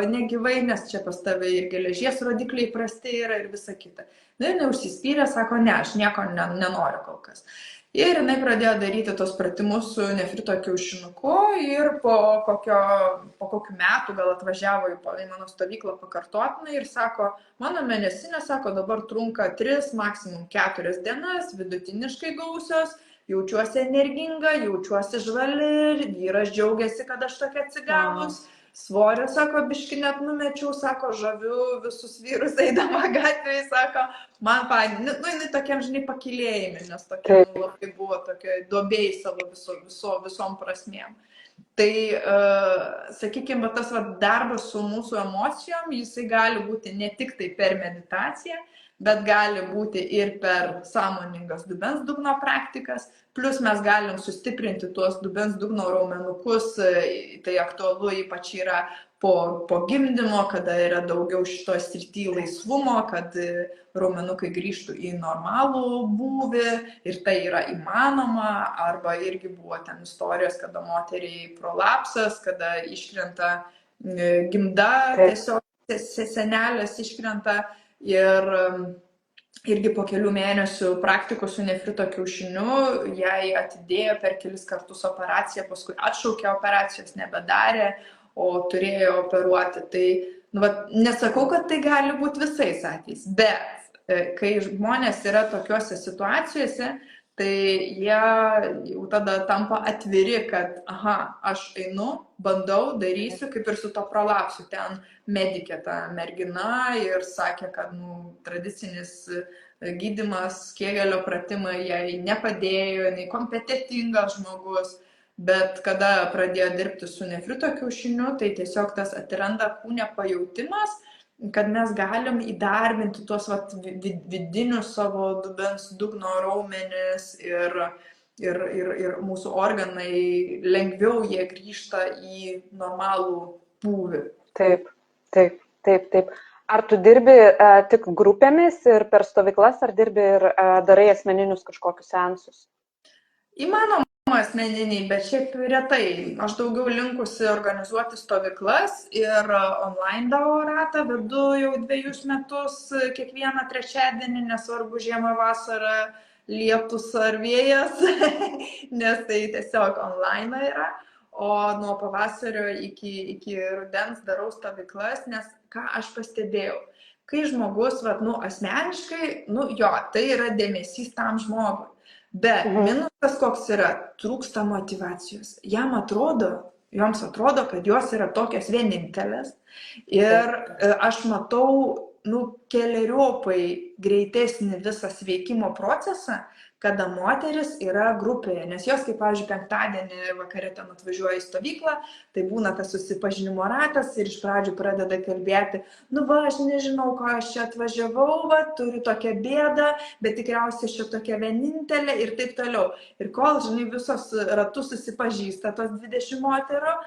negyvai, nes čia pas tave ir geležies rodikliai prasti yra ir visa kita. Jinai užsispyrė, sako, ne, aš nieko nenoriu kol kas. Ir jinai pradėjo daryti tos pratimus su nefrito kiaušinuku ir po kokių metų gal atvažiavo į mano stovyklą pakartotinai ir sako, mano mėnesinė, sako, dabar trunka 3, maksimum 4 dienas, vidutiniškai gausios, jaučiuosi energinga, jaučiuosi žvali, vyras džiaugiasi, kad aš tokia atsigavus. Svorio, sako, biški net numečiau, sako, žaviu visus vyrus eidama gatvėje, sako, man paėmė, jinai tokiam, žinai, pakilėjimė, nes tokia labai buvo tokia duobėjai savo visom prasmėm. Tai, sakykime, tas darbas su mūsų emocijom, jisai gali būti ne tik tai per meditaciją, bet gali būti ir per sąmoningas dubens dugno praktikas, plus mes galim sustiprinti tuos dubens dugno raumenukus, tai aktualu ypač yra po gimdymo, kada yra daugiau šito srityje laisvumo, kad raumenukai grįžtų į normalų būvį ir tai yra įmanoma, arba irgi buvo ten istorijos, kada moteriai prolapsas, kada iškrenta gimda, tiesiog senelės iškrenta. Ir irgi po kelių mėnesių praktikos su nefrito kiaušiniu jai atidėjo per kelis kartus operaciją, paskui atšaukė operacijos, nebedarė, o turėjo operuoti. Tai nesakau, kad tai gali būti visais atvejais, bet kai žmonės yra tokiuose situacijose, tai jie jau tada tampa atviri, kad aš einu, bandau, darysiu, kaip ir su to prolapsu. Ten medikė ta mergina ir sakė, kad tradicinis gydymas, Kėgelio pratimai jai nepadėjo, jinai kompetentingas žmogus, bet kada pradėjo dirbti su nefrito kiaušiniu, tai tiesiog tas atranda kūne pajautimas, kad mes galim įdarbinti tuos vidinius savo dubens dugno raumenis ir mūsų organai lengviau jie grįžta į normalų būvį. Taip. Ar tu dirbi tik grupėmis ir per stovyklas, ar dirbi ir darai asmeninius kažkokius seansus? Įmanoma asmeniniai, bet šiaip retai. Aš daugiau linkusi organizuoti stovyklas ir online DAO ratą vedu jau 2 metus kiekvieną trečiadienį, nesvarbu žiemą, vasarą, lietus ar vėjas, nes tai tiesiog online yra. O nuo pavasario iki rudens darau stovyklas, nes ką aš pastebėjau, kai žmogus, asmeniškai, tai yra dėmesys tam žmogui. Bet minusas koks yra, trūksta motyvacijos. Joms atrodo, kad jos yra tokios vienintelės ir aš matau keleriopai greitesnį visą sveikimo procesą, kada moteris yra grupėje, nes jos, kaip, pavyzdžiui, penktadienį vakare ten atvažiuoja į stovyklą, tai būna tas susipažinimo ratas ir iš pradžių pradeda kalbėti, aš nežinau, ko aš čia atvažiavau, turiu tokią bėdą, bet tikriausiai aš čia tokia vienintelė ir taip toliau. Ir kol, žinai, visos ratus susipažįsta tos 20 moterų,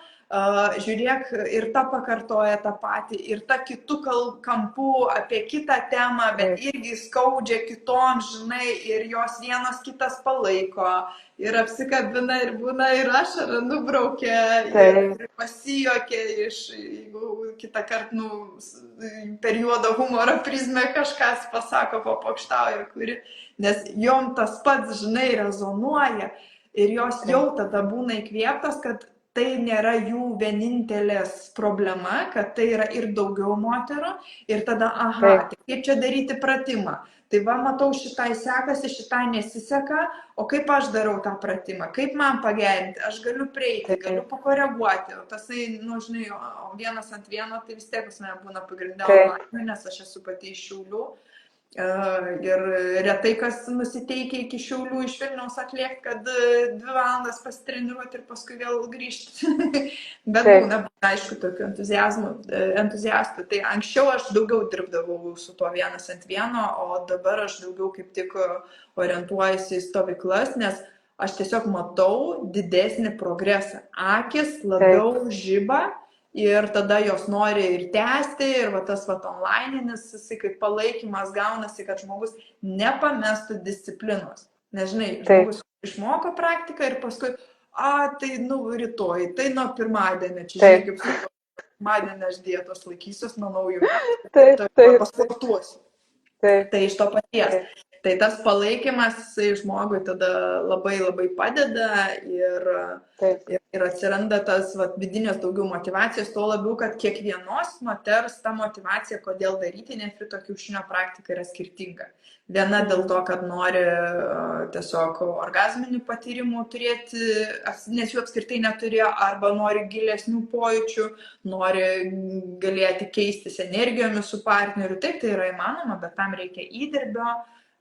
žiūrėk, ir ta pakartoja tą patį, ir ta kitų kampų apie kitą temą, bet irgi skaudžia kitom, žinai, ir jos vienas kitas palaiko, ir apsikabina, ir būna, ir ašara nubraukia, ir pasijuokia jeigu kitą kartą, per juodą humoro prizmę kažkas pasako, papokštauja, nes jom tas pats, žinai, rezonuoja, ir jos jau tada būna įkvėptas, kad tai nėra jų vienintelės problema, kad tai yra ir daugiau moterų ir tada, aha, tai kaip čia daryti pratimą. Tai va, matau, šitai sekasi, šitai nesiseka, o kaip aš darau tą pratimą, kaip man pagerinti, aš galiu prieiti, galiu pakoreguoti, o tasai, nu, žinai, o vienas ant vieno, tai vis tiek pas mane būna pagrindė online, nes aš esu pati iš Šiaulių. Ir retai kas nusiteikia iki Šiaulių iš Vilniaus atliekti, kad 2 valandas pasitreniruoti ir paskui vėl grįžti. Bet būna, aišku, tokių entuziastų. Tai anksčiau aš daugiau dirbdavau su tuo vienas ant vieno, o dabar aš daugiau kaip tik orientuojuosi į stovyklas, nes aš tiesiog matau didesnį progresą. Akis labiau žiba. Ir tada jos nori ir tęsti, ir va tas va onlineinis, jisai kaip palaikymas gaunasi, kad žmogus nepamestų disciplinos. Nežinai, žmogus išmoko praktiką ir paskui, tai nu rytoj, tai nuo pirmadienio, čia žinai, kaip sakau, pirmadienį aš dietos laikysiuos nuo naujų metų, tai pasportuosiu. Tai iš to paties. Tai tas palaikymas žmogui tada labai labai padeda ir atsiranda tas vidinės daugiau motivacijos, tuo labiau, kad kiekvienos moters ta motivacija, kodėl daryti nefrito kiaušinio praktiką yra skirtinga. Viena dėl to, kad nori tiesiog orgazminių patyrimų turėti, nes jų apskritai neturėjo, arba nori gilesnių pojūčių, nori galėti keistis energijomis su partneriu. Taip, tai yra įmanoma, bet tam reikia įdirbio.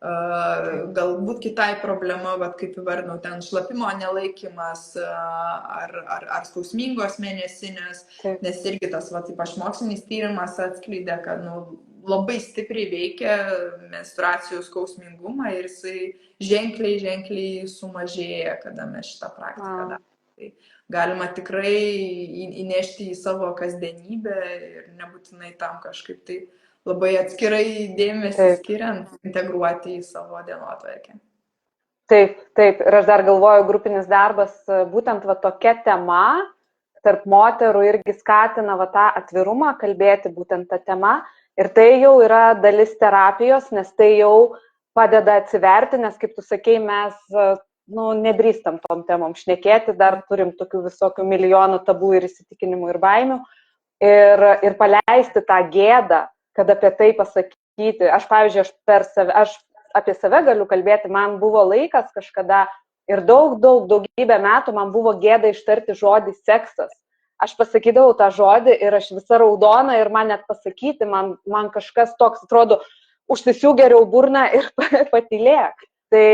Galbūt kitai problema, kaip įvardinau, ten šlapimo nelaikymas ar skausmingos mėnesinės, nes irgi tas, ypač mokslinis tyrimas atskleidė, kad labai stipriai veikia menstruacijų skausmingumą ir jisai ženkliai sumažėja, kada mes šitą praktiką darome. Tai galima tikrai įnešti į savo kasdienybę ir nebūtinai tam kažkaip tai labai atskirai dėmesį skiriant, integruoti į savo dienotvarkę. Taip. Ir aš dar galvoju, grupinis darbas, būtent tokia tema tarp moterų irgi skatina tą atvirumą, kalbėti būtent tą temą. Ir tai jau yra dalis terapijos, nes tai jau padeda atsiverti, nes, kaip tu sakei, mes nedrįstam tom temom šnekėti, dar turim tokių visokių milijonų tabų ir įsitikinimų ir baimių. Ir paleisti tą gėdą, kad apie tai pasakyti. Aš, pavyzdžiui, aš apie save galiu kalbėti, man buvo laikas kažkada ir daugybę metų man buvo gėda ištarti žodį seksas. Aš pasakydavau tą žodį ir aš visa raudona ir man net pasakyti, man kažkas toks, atrodo, užsisiū geriau burną ir patylėk. Tai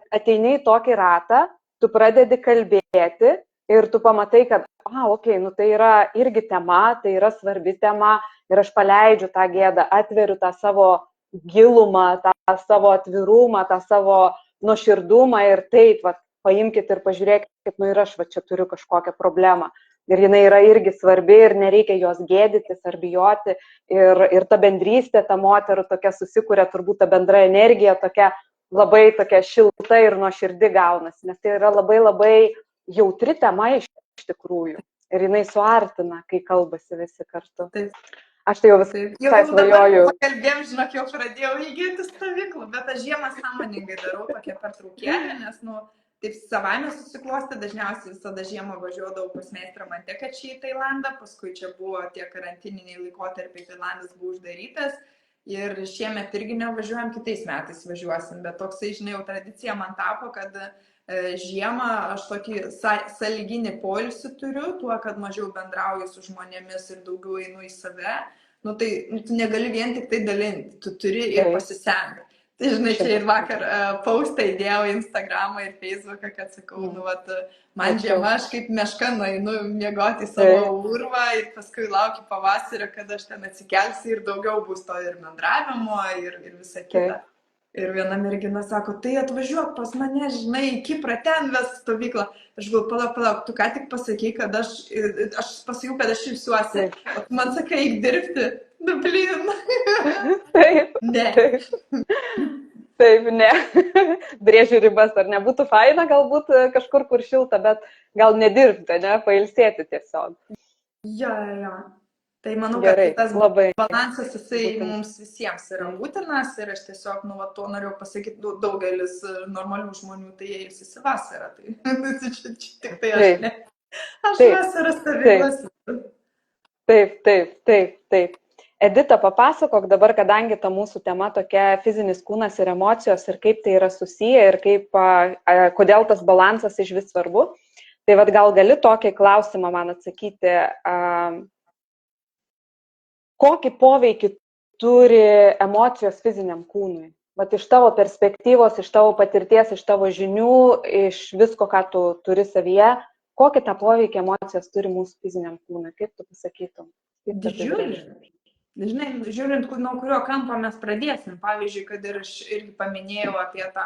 ateini į tokį ratą, tu pradedi kalbėti ir tu pamatai, kad, tai yra irgi tema, tai yra svarbi tema ir aš paleidžiu tą gėdą, atveriu tą savo gilumą, tą savo atvirumą, tą savo nuoširdumą ir taip, paimkit ir pažiūrėkit, ir aš čia turiu kažkokią problemą. Ir jinai yra irgi svarbi ir nereikia jos gėdytis ar bijoti. Ir ta bendrystė, ta moterų tokia susikuria, turbūt ta bendra energija tokia labai tokia šilta ir nuoširdi gaunasi, nes tai yra labai labai jautri tema iš tikrųjų. Ir jinai suartina, kai kalbasi visi kartu. Taip. Aš tai jau visai svajoju. Kalbėjom, žinok, jau pradėjau įgyti stovyklų, bet aš žiemą sąmoningai darau tokią pertraukėlę, nes, taip savaime susiklosti, dažniausiai visada žiemą važiuodavau pas meistrą Mantekačį į Tailandą, paskui čia buvo tie karantininiai laikotarpiai, Tailandas buvo uždarytas ir šiemet irgi nevažiuojam, kitais metais važiuosim, bet toksai, žinai, jau tradicija man tapo, kad žiemą aš tokį sąlyginį poilsį turiu, tuo, kad mažiau bendrauju su žmonėmis ir daugiau einu į save, tai tu negali vien tik tai dalinti, tu turi ir pasisengti. Tai žinai, čia ir vakar postą įdėjau į Instagramą ir Facebooką, kad sakau, man žiema, aš kaip meška nueinu miegoti į savo urvą ir paskui laukiu pavasario, kad aš ten atsikelsiu ir daugiau bus to ir bendravimo ir visa kita. Ir viena mergina sako, tai atvažiuok pas mane, žinai, į Kiprą, ten ves stovyklą. Aš galvoju, palauk, tu ką tik pasakei, kad aš pasakiau, kad aš ilsiuosi. O tu man sakai, eik dirbti. Blin. Taip. Ne. Taip, ne. Brėžiu ribas, ar nebūtų faina, galbūt kažkur, kur šilta, bet gal nedirbti, ne, pailsėti tiesiog. Jo. Tai manau, gerai, kad tas labai balansas jisai mums visiems yra būtinas ir aš tiesiog, to norėjau pasakyti, daugelis normalių žmonių, tai jie ilsisi vasarą, tai čia tik tai aš ne. Aš Taip, vasaros taip, stovyklas. taip. Edita, papasakok dabar, kadangi ta mūsų tema tokia fizinis kūnas ir emocijos ir kaip tai yra susiję ir kaip, kodėl tas balansas iš vis svarbu. Tai vad gal gali tokį klausimą man atsakyti, kokį poveikį turi emocijos fiziniam kūnui? Vat iš tavo perspektyvos, iš tavo patirties, iš tavo žinių, iš visko, ką tu turi savyje, kokį tą poveikį emocijos turi mūsų fiziniam kūnui? Kaip tu pasakytum? Didžiulį. Žinai, žiūrint, nuo kurio kampo mes pradėsim. Pavyzdžiui, kad ir aš irgi paminėjau apie tą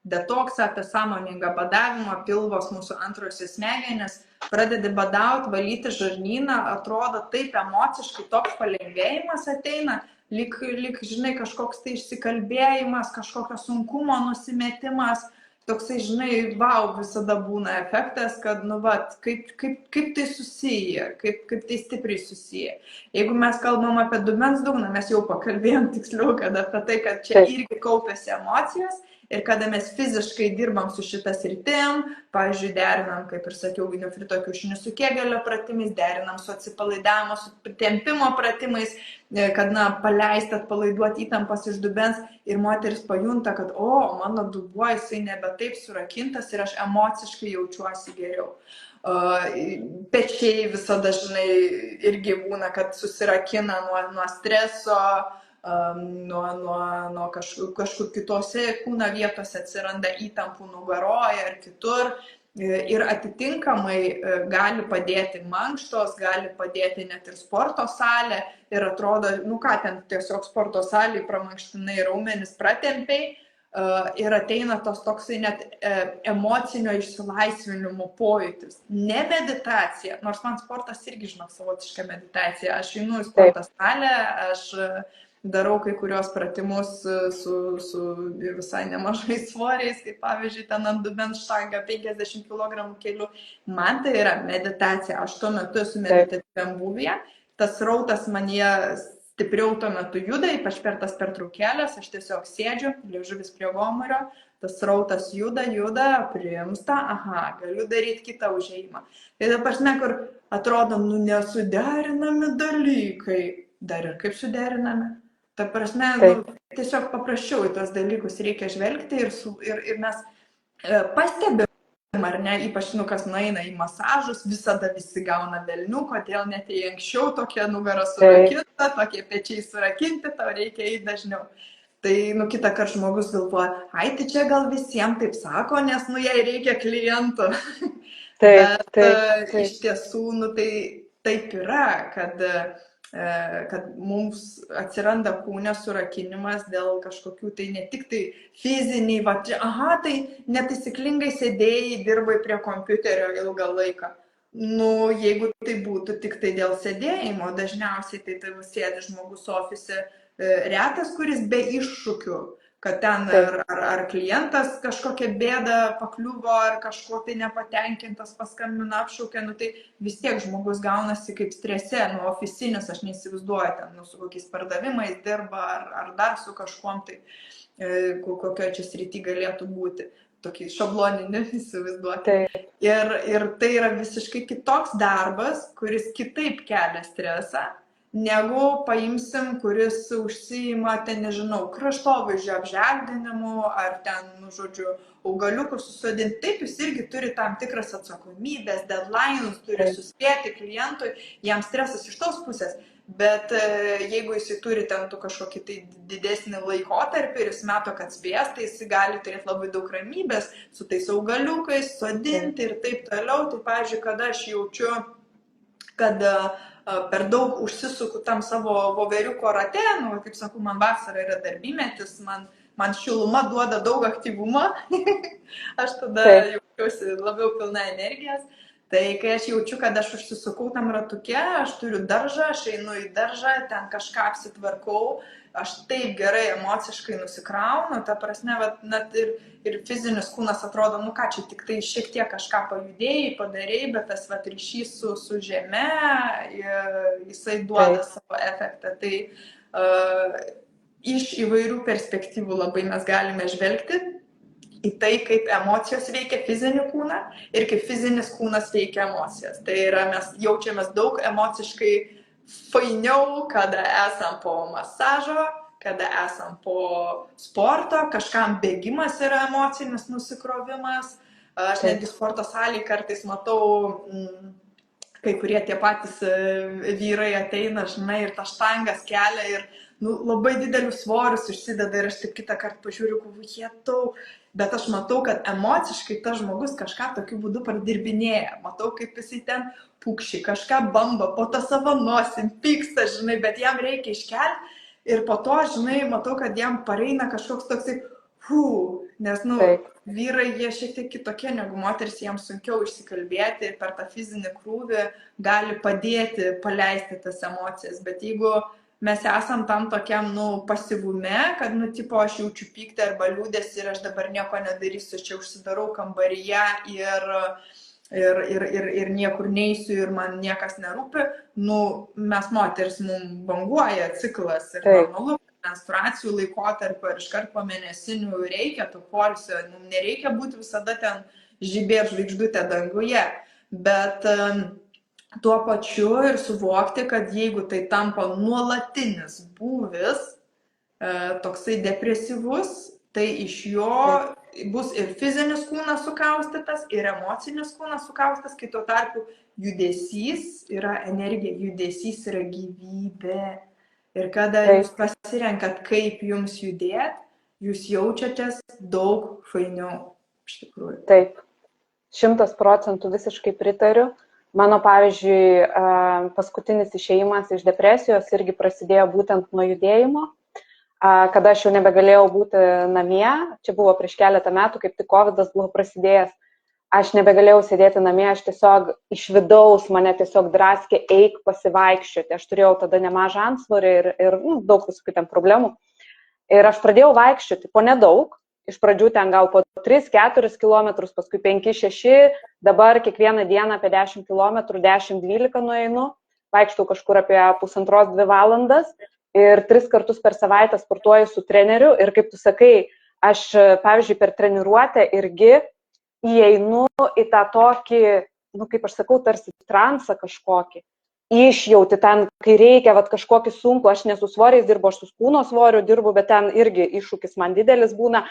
detoksą, apie sąmoningą badavimą, pilvos mūsų antrosios smegenys, pradedi badauti, valyti žarnyną, atrodo taip emociškai toks palengvėjimas ateina, lyg, žinai, kažkoks tai išsikalbėjimas, kažkokio sunkumo nusimetimas, toksai, žinai, wow, visada būna efektas, kad, nu, vat, kaip tai susiję, kaip tai stipriai susiję. Jeigu mes kalbam apie dubens dugną, mes jau pakalbėjom tiksliau, kad apie tai, kad čia irgi kaupiasi emocijos ir kada mes fiziškai dirbam su šitą sritim, pavyzdžiui, derinam, kaip ir sakiau, Winifredo kiaušinių su Kegelio pratimais, derinam su atsipalaidavimo, su tempimo pratimais, kad, na, paleisti, atpalaiduoti įtampas iš dubens ir moteris pajunta, kad, mano dubuo, jisai nebe taip surakintas ir aš emociškai jaučiuosi geriau. Pečiai visada dažnai irgi būna, kad susirakina nuo streso, nuo kažkur kitose kūno vietose atsiranda įtampų nugaroje ar kitur. Ir atitinkamai gali padėti mankštos, gali padėti net ir sporto salė. Ir atrodo, nu ką ten tiesiog sporto salėje pramankštinai raumenis pratempiai. Ir ateina tos toksai net emocinio išsilaisvinimo pojūtis. Ne meditacija, nors man sportas irgi, žinok, savotiška meditacija. Aš einu į sporto salę, aš darau kai kurios pratimus su visai nemažai svoriais, kaip pavyzdžiui, ten ant dubens štangą 50 kg keliu. Man tai yra meditacija. Aš tuo metu esu meditatyviam būvyje. Tas rautas manyje stipriau tuo metu juda, ypač per tas pertraukėlės, aš tiesiog sėdžiu, liežuvis prie gomurio, tas rautas juda, priimsta, galiu daryti kitą užėjimą. Tai dabar, kur atrodo, nu nesuderinami dalykai, dar ir kaip suderinami. Ta prasme, tiesiog paprasčiau į tos dalykus reikia žvelgti ir mes pastebim, ar ne, ypač, kas nueina į masažus, visada visi gauna velnių, kodėl net į anksčiau tokia nugara surakinta, tokie pečiai surakinti, tau reikia į dažniau. Tai, kitą kartą žmogus galvoja, tai čia gal visiems taip sako, nes, jai reikia klientų. Bet iš tiesų, tai taip yra, kad mums atsiranda kūne surakinimas dėl kažkokių tai ne tik tai fiziniai, tai netaisyklingai sėdėjai, dirbai prie kompiuterio ilgą laiką. Jeigu tai būtų tik tai dėl sėdėjimo, dažniausiai tai sėdi žmogus ofise, retas, kuris be iššūkių, kad ten ar klientas kažkokią bėdą pakliuvo, ar kažko tai nepatenkintas paskambina, apšaukė, tai vis tiek žmogus gaunasi kaip strese, ofisinis, aš neįsivaizduoju, ten su kokiais pardavimais dirba, ar dar su kažkuom, tai kokio čia srity galėtų būti, tokį šabloninį įsivaizduoti. Ir tai yra visiškai kitoks darbas, kuris kitaip kelia stresą, negu paimsim, kuris užsiima, ten, nežinau, kraštovaizdžio apželdinimu, ar ten, augaliukus susodinti. Taip, jis irgi turi tam tikras atsakomybės, deadline'us, turi suspėti klientui, jam stresas iš tos pusės. Bet jeigu jis turi ten kažkokį tai didesnį laikotarpį ir jis mato, kad spės, tai jis gali turėti labai daug ramybės su tais augaliukais, sodinti ir taip toliau. Tai, pavyzdžiui, kada aš jaučiu, kad per daug užsisuku tam savo voveriuko rate, kaip sakau, man vasara yra darbymetis, man šiluma duoda daug aktyvumo, aš tada jaučiuosi labiau pilna energijos. Tai kai aš jaučiu, kad aš užsisukau tam ratuke, aš turiu daržą, aš einu į daržą, ten kažką apsitvarkau, aš taip gerai emociškai nusikraunu, ta prasme, net ir fizinis kūnas atrodo, čia tik tai šiek tiek kažką pajudėjai, padarėjai, bet tas ryšys su žeme, jisai duoda savo efektą. Tai iš įvairių perspektyvų labai mes galime žvelgti į tai, kaip emocijos veikia fizinį kūną ir kaip fizinis kūnas veikia emocijas. Tai yra, mes jaučiamės daug emociškai fainiau, kada esam po masažo, kada esam po sporto, kažkam bėgimas yra emocinis nusikrovimas. Aš netgi sporto salėje kartais matau, kai kurie tie patys vyrai ateina, žinai, ir tą štangas kelia ir labai didelius svorius užsideda ir aš taip kitą kartą pažiūriu, jetau, bet aš matau, kad emociškai tas žmogus kažką tokiu būdu pradirbinėja. Matau, kaip jisai ten pukši, kažką bamba, po to savo nosim, pyksta, žinai, bet jam reikia iškelti ir po to, žinai, matau, kad jam pareina kažkoks toksai, nes, vyrai jie šiek tiek kitokie negu moteris, jiems sunkiau išsikalbėti ir per tą fizinį krūvį gali padėti paleisti tas emocijas, bet jeigu mes esam tam tokiam, pasyvume, kad, tipo, aš jaučiu pyktį arba liūdesį ir aš dabar nieko nedarysiu, aš čia užsidarau kambaryje ir niekur neisiu ir man niekas nerūpi, mes moteris, mums banguoja ciklas ir normalu, menstruacijų laikotarpio ir iškart po mėnesinių reikia to poilsio, mums nereikia būti visada ten žibėt žvaigždutė danguje, bet tuo pačiu ir suvokti, kad jeigu tai tampa nuolatinis būvis, toksai depresyvus, tai iš jo bus ir fizinis kūnas sukaustytas, ir emocinis kūnas sukaustytas, kai tuo tarpu judesys yra energija, judesys yra gyvybė. Ir kada jūs pasirenkat, kaip jums judėt, jūs jaučiatės daug fainiau, iš tikrųjų. Taip, 100% visiškai pritariu. Mano, pavyzdžiui, paskutinis išėjimas iš depresijos irgi prasidėjo būtent nuo judėjimo, kada aš jau nebegalėjau būti namie. Čia buvo prieš keletą metų, kaip tik COVID buvo prasidėjęs. Aš nebegalėjau sėdėti namie, aš tiesiog iš vidaus mane tiesiog draskė, eik pasivaikščioti. Aš turėjau tada nemažą antsvorį ir daug visokių ten problemų. Ir aš pradėjau vaikščioti po nedaug, iš pradžių ten gal po 3-4 km, paskui 5-6, dabar kiekvieną dieną apie 10 km, 10-12 nueinu, vaikštau kažkur apie 1,5-2 valandas ir 3 kartus per savaitę sportuoju su treneriu. Ir kaip tu sakai, aš, pavyzdžiui, per treniruotę irgi įeinu į tą tokį, kaip aš sakau, tarsi transą kažkokį. Išjauti ten, kai reikia kažkokį sunkų, aš ne su svoriais dirbu, aš su kūno svoriu dirbu, bet ten irgi iššūkis man didelis būna.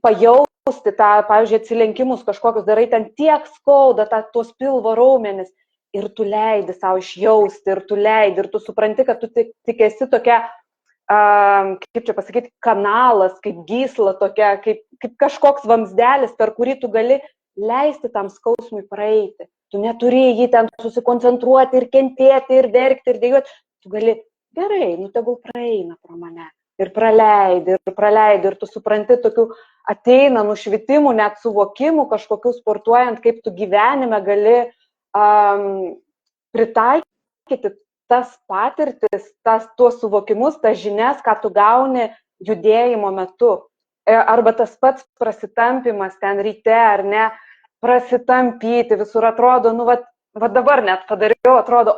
Pajausti tą, pavyzdžiui, atsilenkimus kažkokius darai, ten tiek skauda, tuos pilvo raumenis. Ir tu leidi savo išjausti, ir tu leidi, ir tu supranti, kad tu tik esi tokia, kaip čia pasakyti, kanalas, kaip gysla tokia, kaip kažkoks vamsdelis, per kurį tu gali leisti tam skausmui praeiti. Tu neturi jį ten susikoncentruoti ir kentėti, ir verkti, ir dejuoti. Tu gali, gerai, tegul praeina pro mane. Ir praleidi, ir tu supranti tokių ateina nušvitimų, net suvokimų kažkokių sportuojant, kaip tu gyvenime gali pritaikyti tas patirtis, tuos suvokimus, tas žinias, ką tu gauni judėjimo metu. Arba tas pats prasitampimas ten ryte, ar ne, prasitampyti, visur atrodo, dabar net padariau, atrodo,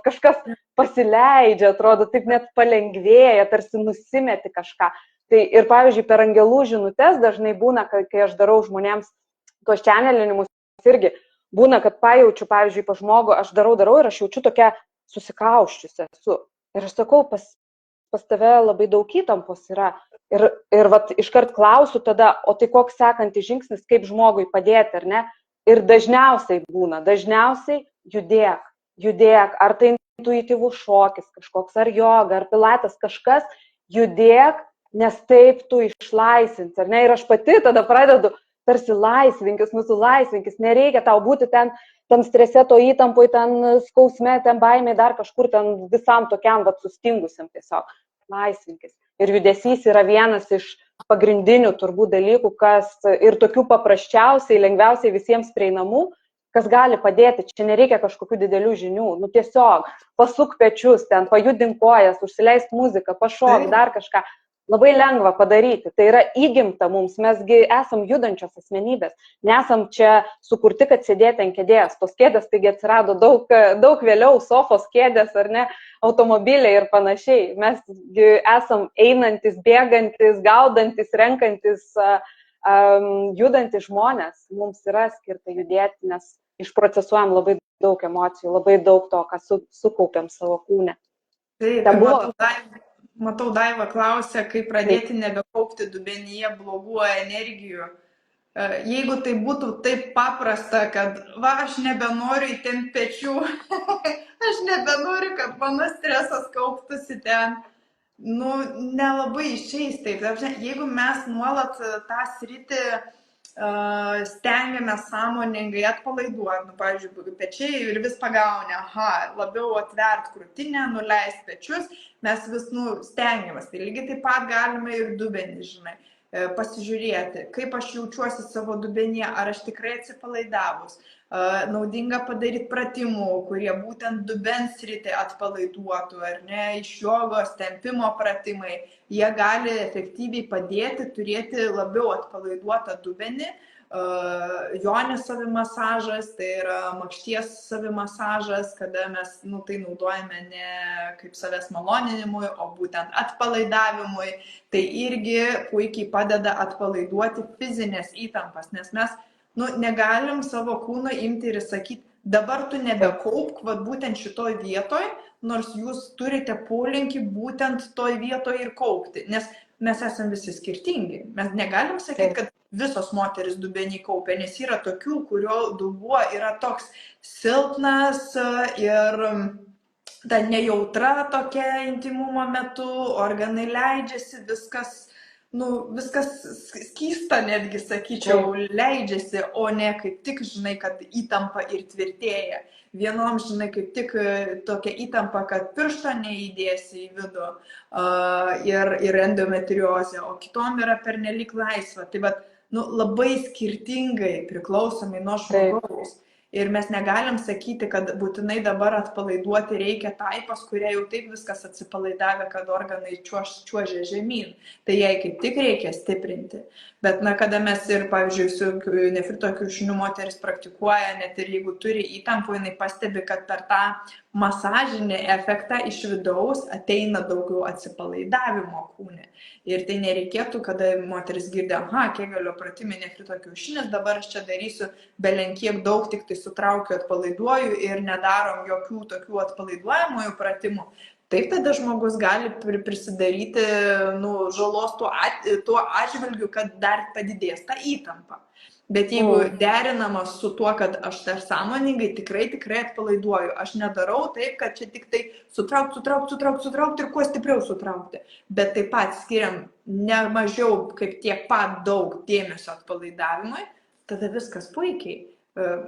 kažkas pasileidžia, atrodo, taip net palengvėja, tarsi nusimeti kažką. Tai ir, pavyzdžiui, per angelų žinutes dažnai būna, kai aš darau žmonėms tuos čenelinimus, irgi būna, kad pajaučiu, pavyzdžiui, pa žmogų, aš darau ir aš jaučiu tokia susikauščiusi esu. Ir aš sakau, pas tave labai daug įtampos yra. Ir iškart klausiu tada, o tai koks sekantis žingsnis, kaip žmogui padėti, ar ne? Ir dažniausiai judėk, ar tai intuityvus šokis kažkoks, ar joga, ar pilates, kažkas, judėk, nes taip tu išlaisvinsi, ar ne? Ir aš pati tada pradedu tarsi laisvinkis, nereikia tau būti ten strese, to įtampoj, ten skausme, ten baimė, dar kažkur ten visam tokiam sustingusiam tiesiog. Laisvinkis. Ir judesys yra vienas iš pagrindinių turbūt dalykų, kas ir tokių paprasčiausiai, lengviausiai visiems prieinamų, kas gali padėti. Čia nereikia kažkokių didelių žinių. Tiesiog pasuk pečius, ten pajudink kojas, užsileist muziką, pašok, dar kažką. Labai lengva padaryti. Tai yra įgimta mums. Mesgi esam judančios asmenybės. Nesam čia sukurti, kad sėdėti ant kėdės. Tos kėdės taigi atsirado daug vėliau, sofos kėdės, ar ne, automobiliai ir panašiai. Mes esam einantis, bėgantis, gaudantis, renkantis judantys žmonės, mums yra skirta judėti, nes išprocesuojam labai daug emocijų, labai daug to, ką sukaupiam savo kūne. Taip, matau, Daiva klausia, kaip pradėti nebekaupti dubenyje blogų energijų. Jeigu tai būtų taip paprasta, kad aš nebenoriu įtempti pečių, aš nebenoriu, kad mano stresas kauptųsi ten, nelabai išeis taip. Jeigu mes nuolat tą sritį stengiamės sąmoningai atpalaiduoti, pavyzdžiui, pečiai ir vis pagaunę, labiau atvert krūtinę, nuleist pečius, mes vis stengiamės. Tai lygiai taip pat galime ir dubenį, žinai, pasižiūrėti, kaip aš jaučiuosi savo dubenyje, ar aš tikrai atsipalaidavus. Naudinga padaryti pratimų, kurie būtent dubens sritį atpalaiduotų, ar ne, iš jogos, tempimo pratimai. Jie gali efektyviai padėti turėti labiau atpalaiduotą dubenį. Jonis savimasažas, tai yra makšties savimasažas, kada mes tai naudojame ne kaip savęs maloninimui, o būtent atpalaidavimui. Tai irgi puikiai padeda atpalaiduoti fizinės įtampas, nes mes negalim savo kūno imti ir sakyti, dabar tu nebekaupk, būtent šitoj vietoj, nors jūs turite polinkį būtent toj vietoj ir kaupti, nes mes esame visi skirtingi. Mes negalim sakyti, kad visos moteris dubenį kaupia, nes yra tokių, kurio dubuo yra toks silpnas ir ta nejautra tokia intimumo metu, organai leidžiasi, viskas skysta netgi, sakyčiau, leidžiasi, o ne kaip tik, žinai, kad įtampa ir tvirtėja. Vienom, žinai, kaip tik tokia įtampa, kad piršto neįdėsi į vidų ir endometriozė, o kitom yra pernelyg laisva. Tai labai skirtingai priklausomai nuo žmogaus. Ir mes negalim sakyti, kad būtinai dabar atpalaiduoti reikia tai, pas kuria jau taip viskas atsipalaidavę, kad organai čiuožia žemyn. Tai jai kaip tik reikia stiprinti. Bet kada mes ir, pavyzdžiui, su nefrito kiaušiniu moteris praktikuoja, net ir jeigu turi įtampų, jinai pastebi, kad per tą masažinį efektą iš vidaus ateina daugiau atsipalaidavimo kūne. Ir tai nereikėtų, kada moteris girdė, kiek galiu pratimai nefrito kiaušinis, dabar aš čia darysiu belenkiek daug, tik tai sutraukiu, atpalaiduoju ir nedarom jokių tokių atpalaiduojamųjų pratimų. Taip tada žmogus gali prisidaryti žalos tuo atžvilgiu, kad dar padidės ta įtampa. Bet jeigu derinamas su tuo, kad aš dar sąmoningai tikrai atpalaiduoju, aš nedarau taip, kad čia tik tai sutraukti ir kuo stipriau sutraukti. Bet taip pat skiriam ne mažiau kaip tiek pat daug dėmesio atpalaidavimui, tada viskas puikiai.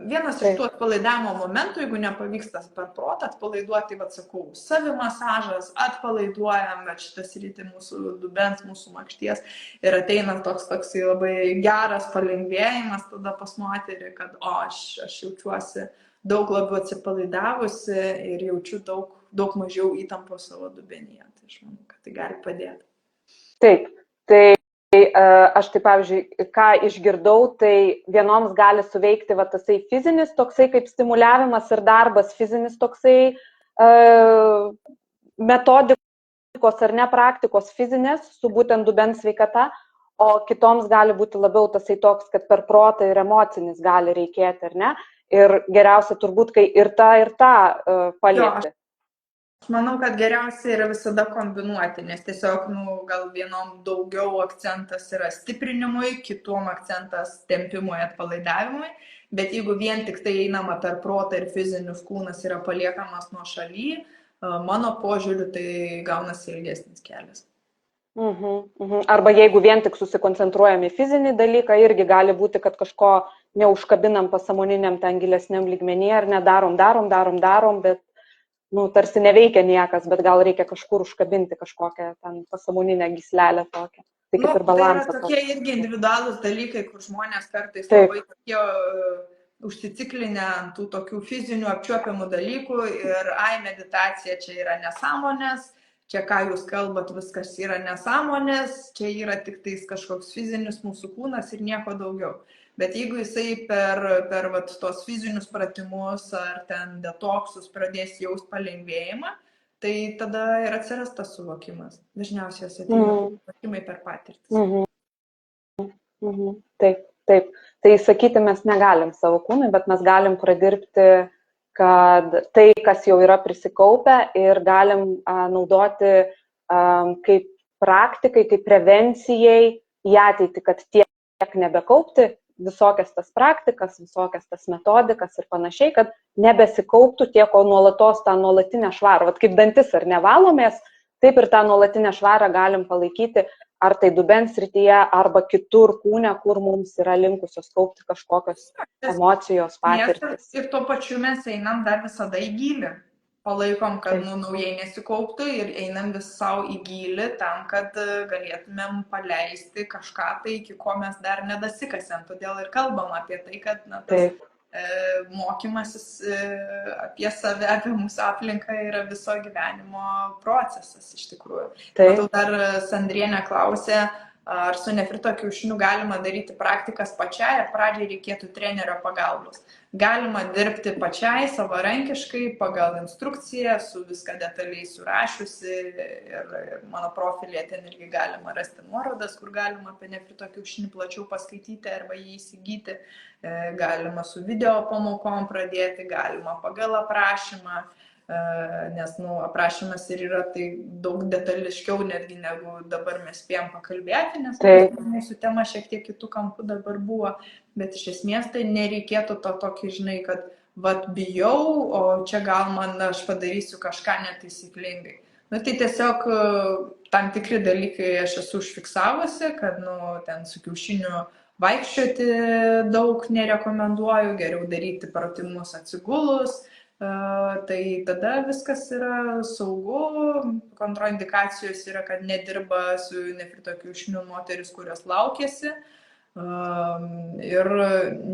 Vienas iš tų atpalaidavimo momentų, jeigu nepavyksta per protą atpalaiduoti, sakau, savimasažas, atpalaiduojam, bet šitas ryti mūsų dubens, mūsų makšties ir ateina toks labai geras palengvėjimas tada pas moterį, kad aš jaučiuosi daug labiau atsipalaidavusi ir jaučiu daug mažiau įtampos savo dubenyje. Tai aš manau, kad tai gali padėti. Taip, tai aš tai, pavyzdžiui, ką išgirdau, tai vienoms gali suveikti tasai fizinis toksai kaip stimuliavimas ir darbas, fizinis toksai metodikos ar ne praktikos fizinės su būtent dubens sveikata, o kitoms gali būti labiau tasai toks, kad per protą ir emocinis gali reikėti, ar ne? Ir geriausia turbūt, kai ir tą palieti. Aš manau, kad geriausia yra visada kombinuoti, nes tiesiog, gal vienom daugiau akcentas yra stiprinimui, kitom akcentas tempimui, atpalaidavimui, bet jeigu vien tik tai einama per protą ir fizinius kūnas yra paliekamas nuo šaly, mano požiūriu tai gaunasi ilgesnis kelias. Arba jeigu vien tik susikoncentruojame į fizinį dalyką, irgi gali būti, kad kažko neužkabinam pasąmoniniam ten gilesniam lygmenyje, ar nedarom, bet tarsi neveikia niekas, bet gal reikia kažkur užkabinti kažkokią ten pasąmoninę gyslelę tokią. Tai kaip ir balansą. Tai yra tokie irgi individualūs dalykai, kur žmonės kartais labai tokie užsiciklinę ant tų tokių fizinių apčiuopiamų dalykų ir meditacija čia yra nesąmonės, čia ką jūs kalbat, viskas yra nesąmonės, čia yra tik tais kažkoks fizinis mūsų kūnas ir nieko daugiau. Bet jeigu jisai per tos fizinius pratimus ar ten detoksus pradės jaust palengvėjimą, tai tada ir atsiras tas suvokimas. Dažniausiai ateina suvokimai per patirtis. Taip, taip. Tai sakyti mes negalim savo kūnui, bet mes galim pradirbti, kad tai, kas jau yra prisikaupę ir galim naudoti kaip praktikai, kaip prevencijai į ateitį, kad tiek nebekaupti visokias tas praktikas, visokias tas metodikas ir panašiai, kad nebesikauptų tiek, o nuolatos tą nuolatinę švarą. Vat kaip dantis ar nevalomės, taip ir tą nuolatinę švarą galim palaikyti, ar tai dubens srityje, arba kitur kūne, kur mums yra linkusios kaupti kažkokios emocijos, patirtis. Ir tuo pačiu mes einam dar visada į gylį. Palaikom, kad naujai nesikauptų ir einam vis savo į gylį tam, kad galėtumėm paleisti kažką tai, iki ko mes dar nedasikasėm. Todėl ir kalbam apie tai, kad mokymasis apie save, apie mūsų aplinką yra viso gyvenimo procesas iš tikrųjų. Matau, dar Sandrienė klausė, ar su nefrito kiaušiniu galima daryti praktikas pačiai, ar pradžiai reikėtų trenerio pagalbos. Galima dirbti pačiai, savarankiškai, pagal instrukciją, su viską detaliai surašiusi ir mano profilėje ten irgi galima rasti nuorodas, kur galima apie nefrito kiaušinį plačiau paskaityti arba jį įsigyti. Galima su video pamokom pradėti, galima pagal aprašymą. Nes aprašymas ir yra tai daug detališkiau netgi negu dabar mes spėjom pakalbėti, nes mūsų tema šiek tiek kitų kampų dabar buvo, bet iš esmės tai nereikėtų to tokį, žinai, kad vat bijau, o čia gal aš padarysiu kažką netaisyklingai. Tai tiesiog tam tikri dalykai aš esu užfiksavusi, kad ten su kiaušiniu vaikščioti daug nerekomenduoju, geriau daryti pratimus atsigulus. Tai tada viskas yra saugu, kontraindikacijos yra, kad nedirba su nefrito kiaušiniu moteris, kurios laukėsi ir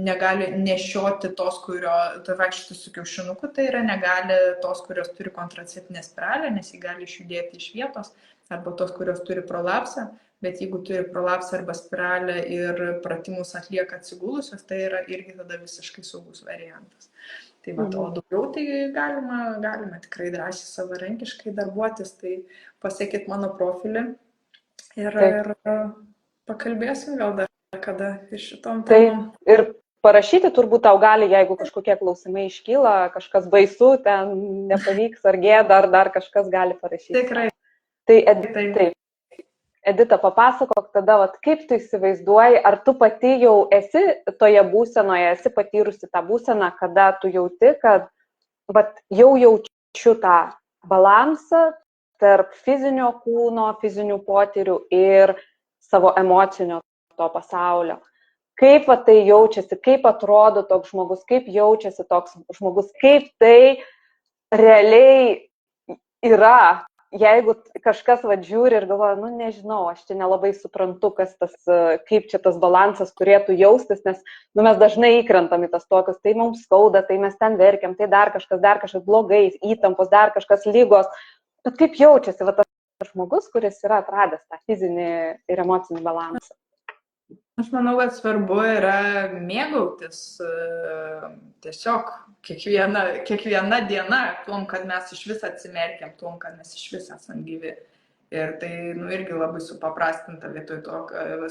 negali nešioti tos, vaikščioti su kiaušinuku, tai yra negali tos, kurios turi kontraceptinę spiralę, nes jį gali išjudėti iš vietos, arba tos, kurios turi prolapsą, bet jeigu turi prolapsą arba spiralę ir pratimus atlieka atsigulusios, tai yra irgi tada visiškai saugus variantas. Tai o daugiau tai galima tikrai drąsiai savarankiškai darbuotis, tai pasiekit mano profilį ir pakalbėsim gal dar kada iš šitom temom. Ir parašyti turbūt tau gali, jeigu kažkokie klausimai iškyla, kažkas baisu, ten nepavyks ar gėda, ar dar kažkas gali parašyti. Tikrai. Tai Edita, papasakok tada, kaip tu įsivaizduoji, ar tu pati jau esi toje būsenoje, esi patyrusi tą būseną, kada tu jauti, kad jau jaučiu tą balansą tarp fizinio kūno, fizinių potyrių ir savo emocinio to pasaulio. Kaip tai jaučiasi, kaip atrodo toks žmogus, kaip jaučiasi toks žmogus, kaip tai realiai yra. Jeigu kažkas žiūri ir galvoja, nežinau, aš čia nelabai suprantu, kaip čia tas balansas turėtų jaustis, nes mes dažnai įkrentam į tas tokius, tai mums skauda, tai mes ten verkiam, tai dar kažkas blogai, įtampos, dar kažkas lygos. Bet kaip jaučiasi tas žmogus, kuris yra atradęs tą fizinį ir emocinį balansą? Aš manau, kad svarbu yra mėgautis tiesiog kiekviena diena tuom, kad mes iš vis atsimerkiam, tuom, kad mes iš vis esam gyvi. Ir tai irgi labai supaprastinta vietoj to,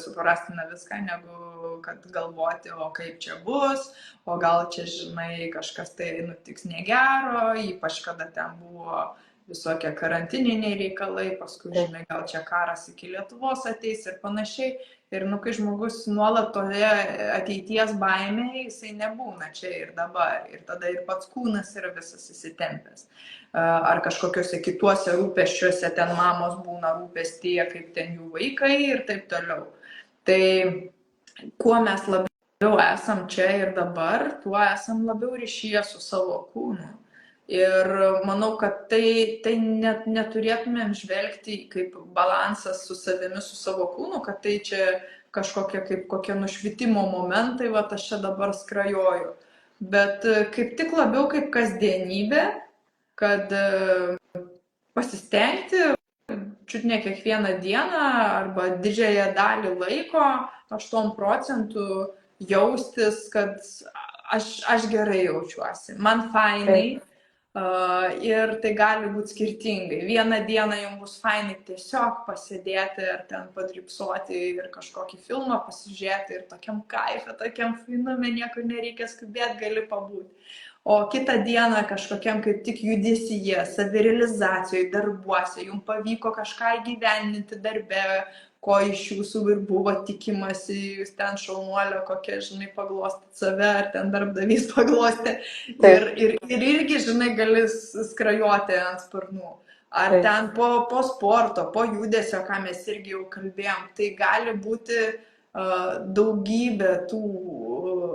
supaprastina viską, negu kad galvoti, o kaip čia bus, o gal čia, žinai, kažkas tai nutiks negero, ypač kada ten buvo visokie karantininiai reikalai, paskui, žinai, gal čia karas iki Lietuvos ateis ir panašiai. Ir kai žmogus nuolat toje ateities baimėje, jisai nebūna čia ir dabar. Ir tada ir pats kūnas yra visas įsitempęs. Ar kažkokiuose kituose rūpesčiuose ten mamos būna rūpestyje, kaip ten jų vaikai ir taip toliau. Tai kuo mes labiau esam čia ir dabar, tuo esam labiau ryšyje su savo kūnu. Ir manau, kad tai neturėtumėm žvelgti kaip balansas su savimi, su savo kūnu, kad tai čia kokie nušvitimo momentai, aš čia dabar skrajoju. Bet kaip tik labiau kaip kasdienybė, kad pasistengti, čiut ne kiekvieną dieną arba didžiąją dalį laiko, 8% jaustis, kad aš gerai jaučiuosi, man fainai. Ir tai gali būti skirtingai. Vieną dieną jums bus fainai tiesiog pasėdėti ar ten padripsuoti ir kažkokį filmą pasižiūrėti ir tokiam kaifė, tokiam fainume, niekur nereikia skubėti, gali pabūti. O kitą dieną kažkokiam kaip tik judesyje, savirealizacijoje, darbuose, jums pavyko kažką įgyvendinti darbe, ko iš jūsų ir buvo tikimasi, jūs ten šaunuolio kokie, žinai, paglostyti save, ar ten darbdavys paglostyti. Ir irgi, žinai, gali skrajuoti ant sparnų. Ar ten po sporto, po judesio, ką mes irgi jau kalbėjom, tai gali būti daugybė tų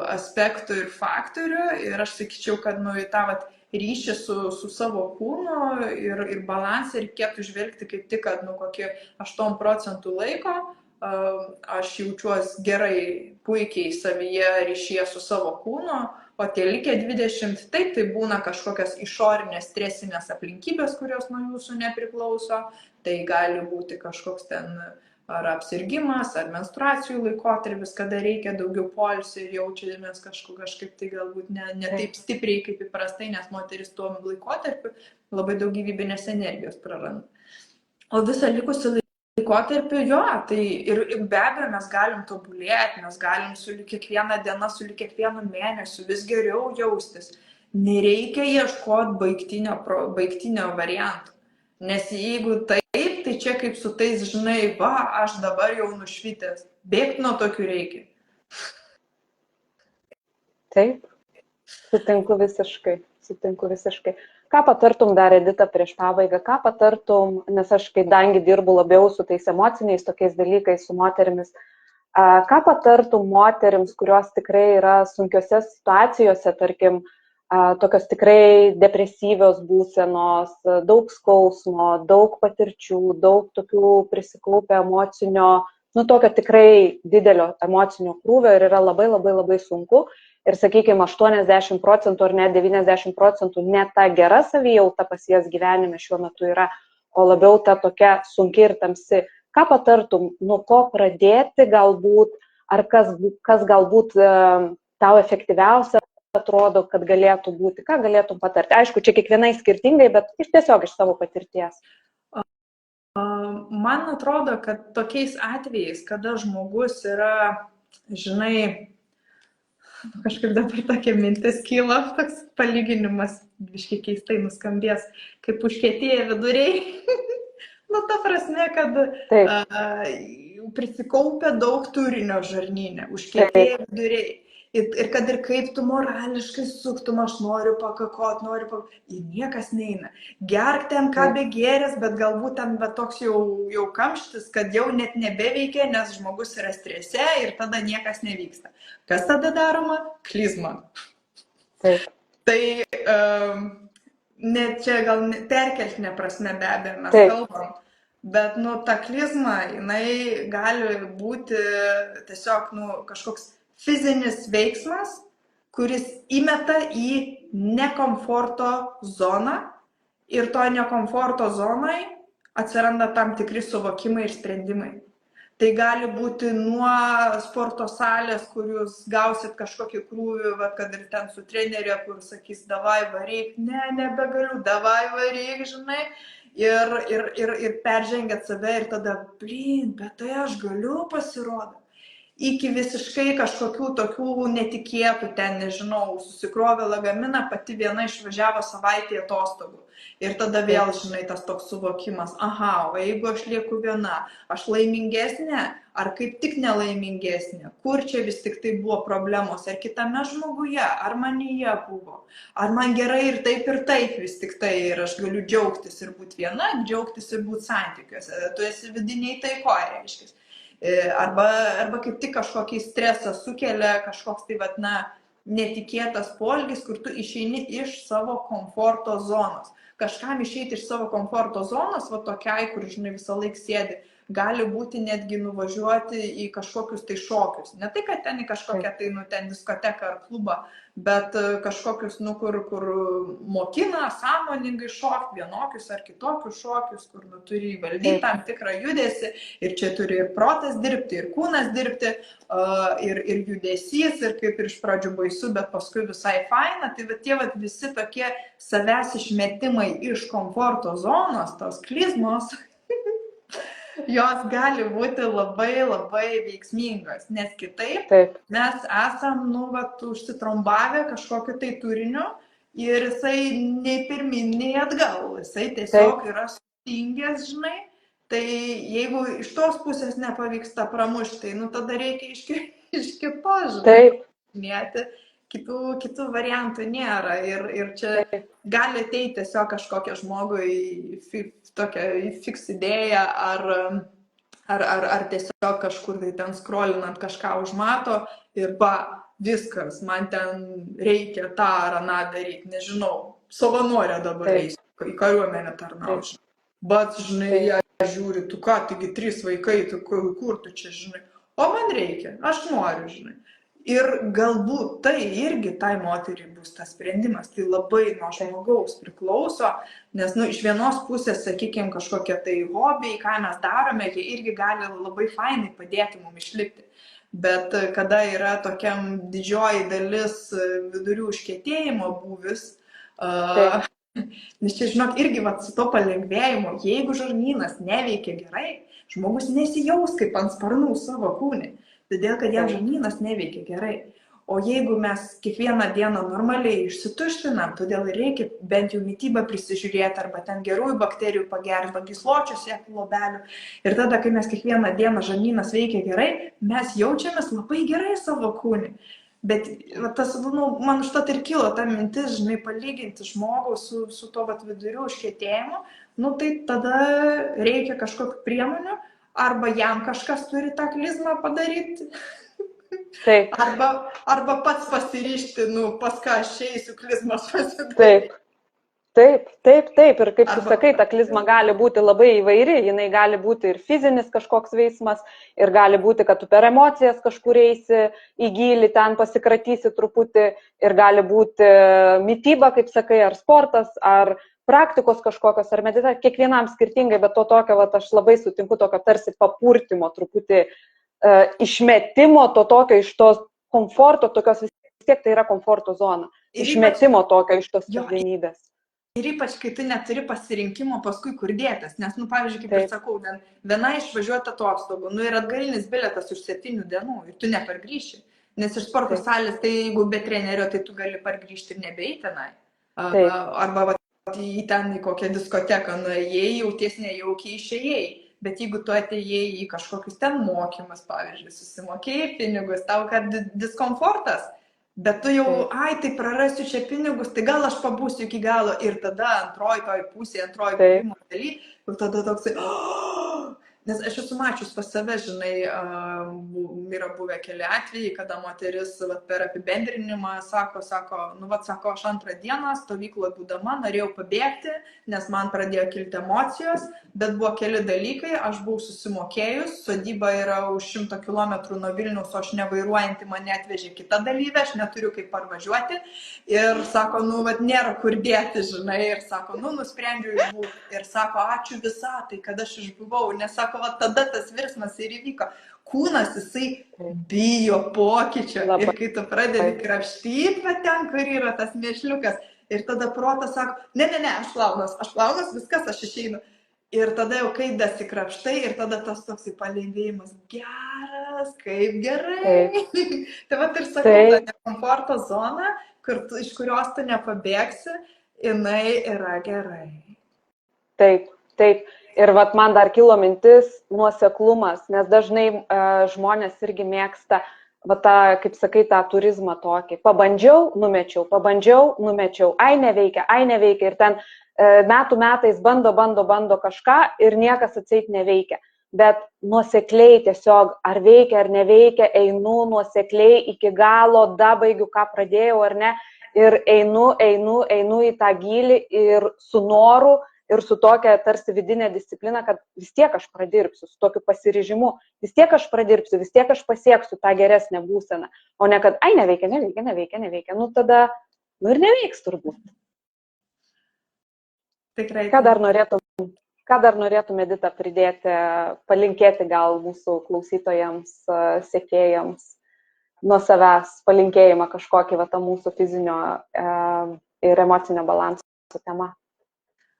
aspektų ir faktorių. Ir aš sakyčiau, kad į tą ryšį su savo kūnu ir balansą reikėtų žvelgti kaip tik, kad kokį 8% laiko aš jaučiuosi gerai, puikiai savyje ryšyje su savo kūnu, o tie likę 20, taip, tai būna kažkokios išorinės stresinės aplinkybės, kurios nuo jūsų nepriklauso, tai gali būti kažkoks ten ar apsirgimas, ar menstruacijų laikotarpis, kada reikia daugiau poilsio ir jaučiamės kažkaip tai galbūt ne taip stipriai kaip įprastai, nes moteris tuo laikotarpiu labai daug gyvybinės energijos praranda. O visą likusį laikotarpį, jo, tai ir be abejo mes galim tobulėti, mes galim su kiekvieną dieną, su kiekvienu mėnesiu vis geriau jaustis. Nereikia ieškoti baigtinio varianto. Nes jeigu taip, tai čia kaip su tais, žinai, aš dabar jau nušvitęs. Bėgti nuo tokių reikia. Taip, sutinku visiškai. Ką patartum dar, Edita, prieš pabaigą? Ką patartum, nes aš kadangi dirbu labiau su tais emociniais tokiais dalykais, su moterimis, ką patartum moterims, kurios tikrai yra sunkiose situacijose, tarkim, tokios tikrai depresyvios būsenos, daug skausmo, daug patirčių, daug tokių prisikaupę emocinio, tokio tikrai didelio emocinio krūvio ir yra labai labai labai sunku. Ir sakykime, 80% ar net 90% ne ta gera savijauta pas jas gyvenime šiuo metu yra, o labiau ta tokia sunki ir tamsi. Ką patartum, nuo ko pradėti galbūt, ar kas galbūt tau efektyviausia atrodo, kad galėtų būti, ką galėtum patarti? Aišku, čia kiekvienai skirtingai, bet tiesiog iš savo patirties. Man atrodo, kad tokiais atvejais, kada žmogus yra, žinai, kažkaip dabar tokia mintis kyla, toks palyginimas, biškai keistai nuskambės, kaip užkietėję viduriai. Ta prasme, kad prisikaupia daug turinio žarnyne, užkietėję viduriai. Ir kad ir kaip tu morališkai suktum, aš noriu pakakot, ir niekas neina. Gerk ten ką begėrės, bet galbūt ten toks jau kamštis, kad jau net nebeveikia, nes žmogus yra strese ir tada niekas nevyksta. Kas tada daroma? Klizma. Taip. Tai net čia gal perkeltinė prasme be abejo mes kalbam, bet ta klizma, jinai gali būti tiesiog kažkoks fizinis veiksmas, kuris įmeta į nekomforto zoną ir to nekomforto zonai atsiranda tam tikri suvokimai ir sprendimai. Tai gali būti nuo sporto salės, kur jūs gausit kažkokį krūvį, kad ir ten su trenerė, kur sakys, davai varyk, nebegaliu, davai varyk, žinai, ir peržengėt save ir tada, bet tai aš galiu pasirodyti. Iki visiškai kažkokių tokių netikėtų, ten, nežinau, susikrovė lagaminą, pati viena išvažiavo savaitę atostogų. Ir tada vėl, žinai, tas toks suvokimas, o jeigu aš lieku viena, aš laimingesnė, ar kaip tik nelaimingesnė, kur čia vis tik tai buvo problemos, ar kitame žmoguje, ar manyje buvo, ar man gerai ir taip vis tik tai, ir aš galiu džiaugtis ir būti viena, džiaugtis ir būti santykiuose, tu esi vidiniai taikoje, reiškia. Arba kaip tik kažkokį stresą sukelia kažkoks tai, netikėtas poelgis, kur tu išeini iš savo komforto zonos. Kažkam išeiti iš savo komforto zonos, tokiai, kur, žinai, visą laiką sėdi gali būti netgi nuvažiuoti į kažkokius tai šokius. Ne tai, kad ten į kažkokią tai, ten diskoteką ar klubą, bet kažkokius, kur mokina sąmoningai šokti vienokius ar kitokius šokius, kur turi įvaldyti tam tikrą judesį ir čia turi ir protas dirbti, ir kūnas dirbti, ir judesys, ir kaip ir iš pradžių baisu, bet paskui visai faina. Tai tie visi tokie savęs išmetimai iš komforto zonos, tos klizmos, jos gali būti labai labai veiksmingos, nes kitaip mes esam, užsitrombavę kažkokiu tai turiniu ir jisai nei pirmin, nei atgal, jisai tiesiog yra sustingęs, žinai, tai jeigu iš tos pusės nepavyksta pramušti, tai tada reikia iš kitos, žinai, kitų variantų nėra ir čia gali ateiti tiesiog kažkokia žmogui tokia fiks idėja ar tiesiog kažkur tai ten skrolinant kažką užmato ir viskas, man ten reikia tą ar aną daryti, nežinau, savanorė dabar eisiu į kariuomenę tarnauti. Bet, žinai, jie žiūri, tu ką, taigi 3 vaikai, tu kur tu čia, žinai, o man reikia, aš noriu, žinai. Ir galbūt tai irgi tai moteriai bus tas sprendimas, tai labai nuo žmogaus priklauso, nes iš vienos pusės, sakykime, kažkokie tai hobiai, ką mes darome, jie irgi gali labai fainai padėti mums išlikti. Bet kada yra tokiam didžioji dalis vidurių užkietėjimo būvis, nes čia, žinok, irgi su to palengvėjimu, jeigu žarnynas neveikia gerai, žmogus nesijaus kaip ant sparnų savo kūnį. Todėl, kad jam žarnynas neveikia gerai. O jeigu mes kiekvieną dieną normaliai išsituštinam, todėl reikia bent jau mitybą prisižiūrėti arba ten gerųjų bakterijų pagerinti, arba gysločių sėklų lobelių. Ir tada, kai mes kiekvieną dieną žarnynas veikia gerai, mes jaučiamės labai gerai savo kūnį. Bet tas, man užtat ir kilo ta mintis, žinai, palyginti žmogų su to vidurių užkietėjimu, tai tada reikia kažkokių priemonių, arba jam kažkas turi tą klizmą padaryti, arba pats pasiryžti, pas ką aš eisiu klizmas pasidaryti. Taip. Ir kaip tu sakai, ta klizma gali būti labai įvairi, jinai gali būti ir fizinis kažkoks veiksmas, ir gali būti, kad tu per emocijas kažkur eisi į gilį, ten pasikratysi truputį, ir gali būti mityba, kaip sakai, ar sportas, ar praktikos kažkokios, ar meditacija, kiekvienam skirtingai, bet to tokio, aš labai sutinku, tokio tarsi papurtimo, truputį išmetimo, to tokio iš tos komforto, tokios vis tiek tai yra komforto zona, išmetimo tokio iš tos kasdienybės. Ir ypač, kai tu neturi pasirinkimo paskui kur dėtis, nes, pavyzdžiui, kaip ir sakau, viena išvažiuota atostogų, ir atgalinis bilietas už 7 dienų ir tu nepargrįši, nes iš sporto salės, tai jeigu be trenerio, tai tu gali pargrįžti ir nebeiti tenai. Arba į ten į kokią diskoteką nuėjai, jauties nejaukiai išėjai. Bet jeigu tu atėjai į kažkokius ten mokymus, pavyzdžiui, susimokėjai pinigus, tau kad diskomfortas, bet tu jau, tai prarasiu čia pinigus, tai gal aš pabūsiu iki galo ir tada antroji buvimo daly, ir tada toksai, nes aš esu mačius pas save, žinai, yra buvę keli atvejai, kada moteris per apibendrinimą sako, aš 2 dieną stovykloje būdama norėjau pabėgti, nes man pradėjo kilti emocijos, bet buvo keli dalykai, aš buvau susimokėjus, sodyba yra už 100 km nuo Vilniaus, o aš nevairuojanti mane atvežė kita dalyvė, aš neturiu kaip parvažiuoti ir sako, nėra kur dėti, žinai, ir sako, nusprendžiau išbūti ir sako, ačiū visatai, kad aš išbuvau, nes sako, tada tas virsmas ir įvyko. Kūnas, jisai bijo pokyčio. Ir kai tu pradedi krapštyti, ten, kur yra tas mėšliukas, ir tada protas sako, ne, aš plaunas, viskas, aš išeinu. Ir tada jau kai dasikrapštai, ir tada tas toks palengvėjimas, geras, kaip gerai. Tai ir sakau, ta nekomforto zona, iš kurios tu nepabėgsi, jinai yra gerai. Taip. Ir man dar kilo mintis nuoseklumas, nes dažnai žmonės irgi mėgsta, kaip sakai, tą turizmą tokį. Pabandžiau, numečiau, ai neveikia. Ir ten metų metais bando kažką ir niekas atseit neveikia. Bet nuosekliai tiesiog, ar veikia, ar neveikia, einu nuosekliai iki galo, baigiu, ką pradėjau, ar ne. Ir einu į tą gylį ir su noru ir su tokia tarsi vidinė disciplina, kad vis tiek aš pradirbsiu, su tokiu pasiryžimu, vis tiek aš pradirbsiu, vis tiek aš pasieksiu tą geresnę būseną, o ne kad, ai, neveikia, nu tada, nu ir neveiks turbūt. Tikrai. Ką dar norėtum, Edita, pridėti, palinkėti gal mūsų klausytojams, sekėjams, nuo savęs palinkėjimą kažkokį va, tą mūsų fizinio ir emocinio balanso temą?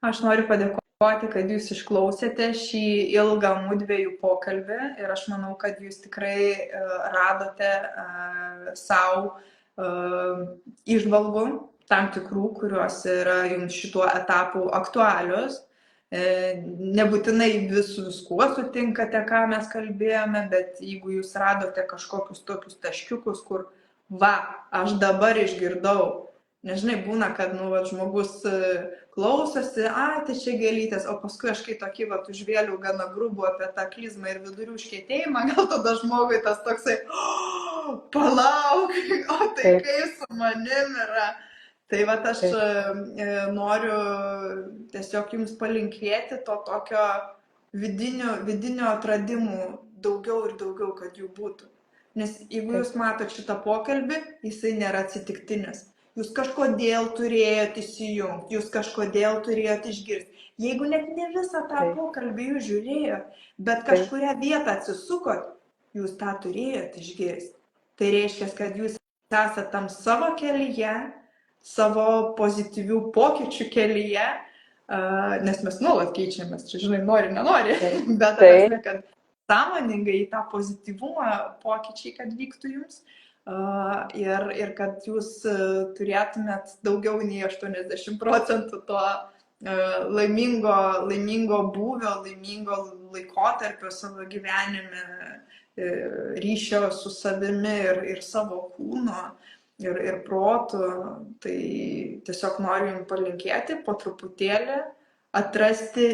Aš noriu padėkoti, kad jūs išklausėte šį ilgą mudviejų pokalbį ir aš manau, kad jūs tikrai radote savo įžvalgų tam tikrų, kurios yra jums šituo etapu aktualios. Nebūtinai viskuo sutinkate, ką mes kalbėjome, bet jeigu jūs radote kažkokius tokius taškiukus, kur aš dabar išgirdau, nežinai, būna, kad žmogus klausosi, tai čia gėlytės, o paskui aš kai tokį užvėliau gana grubų apie tą klizmą ir vidurių užkietėjimą, gal tada žmogui tas toksai, palauk, o tai kaip su manim yra. Tai aš noriu tiesiog jums palinkėti to tokio vidinio atradimų daugiau ir daugiau, kad jų būtų. Nes jeigu jūs matot šitą pokalbį, jisai nėra atsitiktinis. Jūs kažkodėl turėjot įsijungti, jūs kažkodėl turėjot išgirsti. Jeigu net ne visą tą pokalbį jūs žiūrėjot, bet kažkurią vietą atsisukot, jūs tą turėjot išgirsti. Tai reiškia, kad jūs esate tam savo kelyje, savo pozityvių pokyčių kelyje, nes mes nuolat keičiamės, čia žinai, nori, nenori, bet kad sąmoningai tą pozityvumą pokyčiai, kad vyktų jums. Ir kad jūs turėtumėt daugiau nei 80% to laimingo būvio, laimingo laikotarpio savo gyvenime, ryšio su savimi ir savo kūno ir protu. Tai tiesiog noriu jums palinkėti po truputėlį atrasti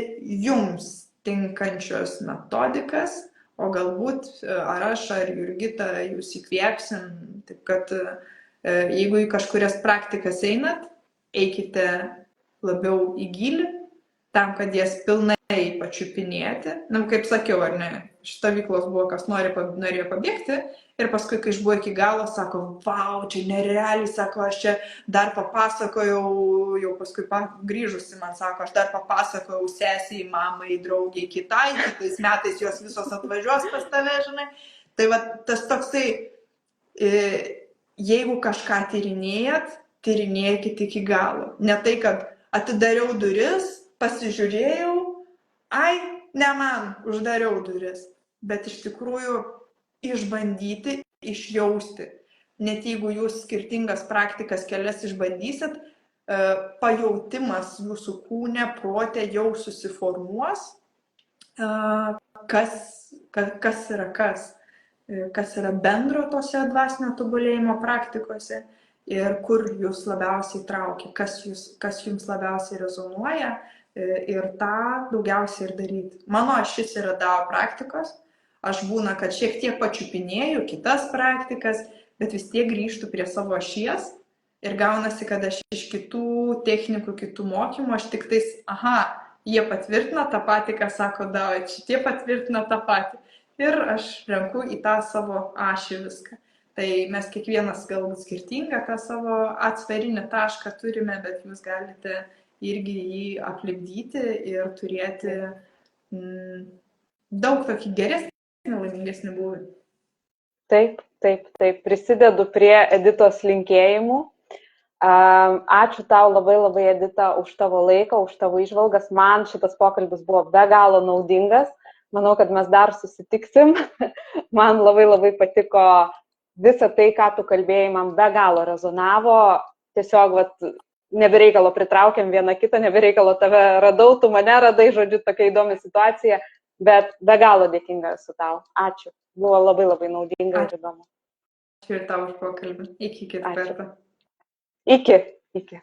jums tinkančios metodikas, o galbūt ar aš, ar Jurgita jūs įkvėpsim. Taip kad jeigu į kažkurias praktikas einat, eikite labiau į gilį, tam, kad jas pilnai pačiupinėti. Kaip sakiau, ar ne, stovyklos buvo, kas norėjo pabėgti ir paskui, kai išbuvo iki galo, sako, čia nerealiai, sako, aš čia dar papasakojau, jau paskui grįžusi man sako, aš dar papasakojau sesiai, mamai, draugiai, kitais metais jos visos atvažiuos pas tave, žinai. Tai tas toksai, jeigu kažką tyrinėjat iki galo. Ne tai, kad atidariau duris, pasižiūrėjau, ne man, uždariau duris, bet iš tikrųjų išbandyti, išjausti. Net jeigu jūs skirtingas praktikas kelias išbandysit, pajautimas jūsų kūne, prote jau susiformuos, kas yra bendro tose dvasinio tobulėjimo praktikose ir kur jūs labiausiai traukia, kas jums labiausiai rezonuoja ir tą daugiausiai ir daryti. Mano šis yra DAO praktikos, aš būna, kad šiek tiek pačiupinėju kitas praktikas, bet vis tiek grįžtu prie savo ašies ir gaunasi, kad aš iš kitų technikų, kitų mokymų, aš tik tais, jie patvirtina tą patį, ką sako DAO, šitie patvirtina tą patį. Ir aš renku į tą savo ašį viską. Tai mes kiekvienas galbūt skirtingą tą savo atsvarinį tašką turime, bet jūs galite irgi jį aplipdyti ir turėti daug tokį geresnį, laimingesnį būvį. Taip. Prisidedu prie Editos linkėjimų. Ačiū tau labai, Edita, už tavo laiką, už tavo įžvalgas. Man šitas pokalbis buvo be galo naudingas. Manau, kad mes dar susitiksim. Man labai patiko visą tai, ką tu kalbėjai, man be galo rezonavo. Tiesiog, nebereikalo pritraukiam vieną kitą, nebereikalo tave radau, tu mane radai, žodžiu, tokia įdomi situacija, bet be galo dėkinga esu tau. Ačiū. Buvo labai naudinga ir įdomu. Ačiū ir tau už pokalbį. Iki kitą kartą. Iki.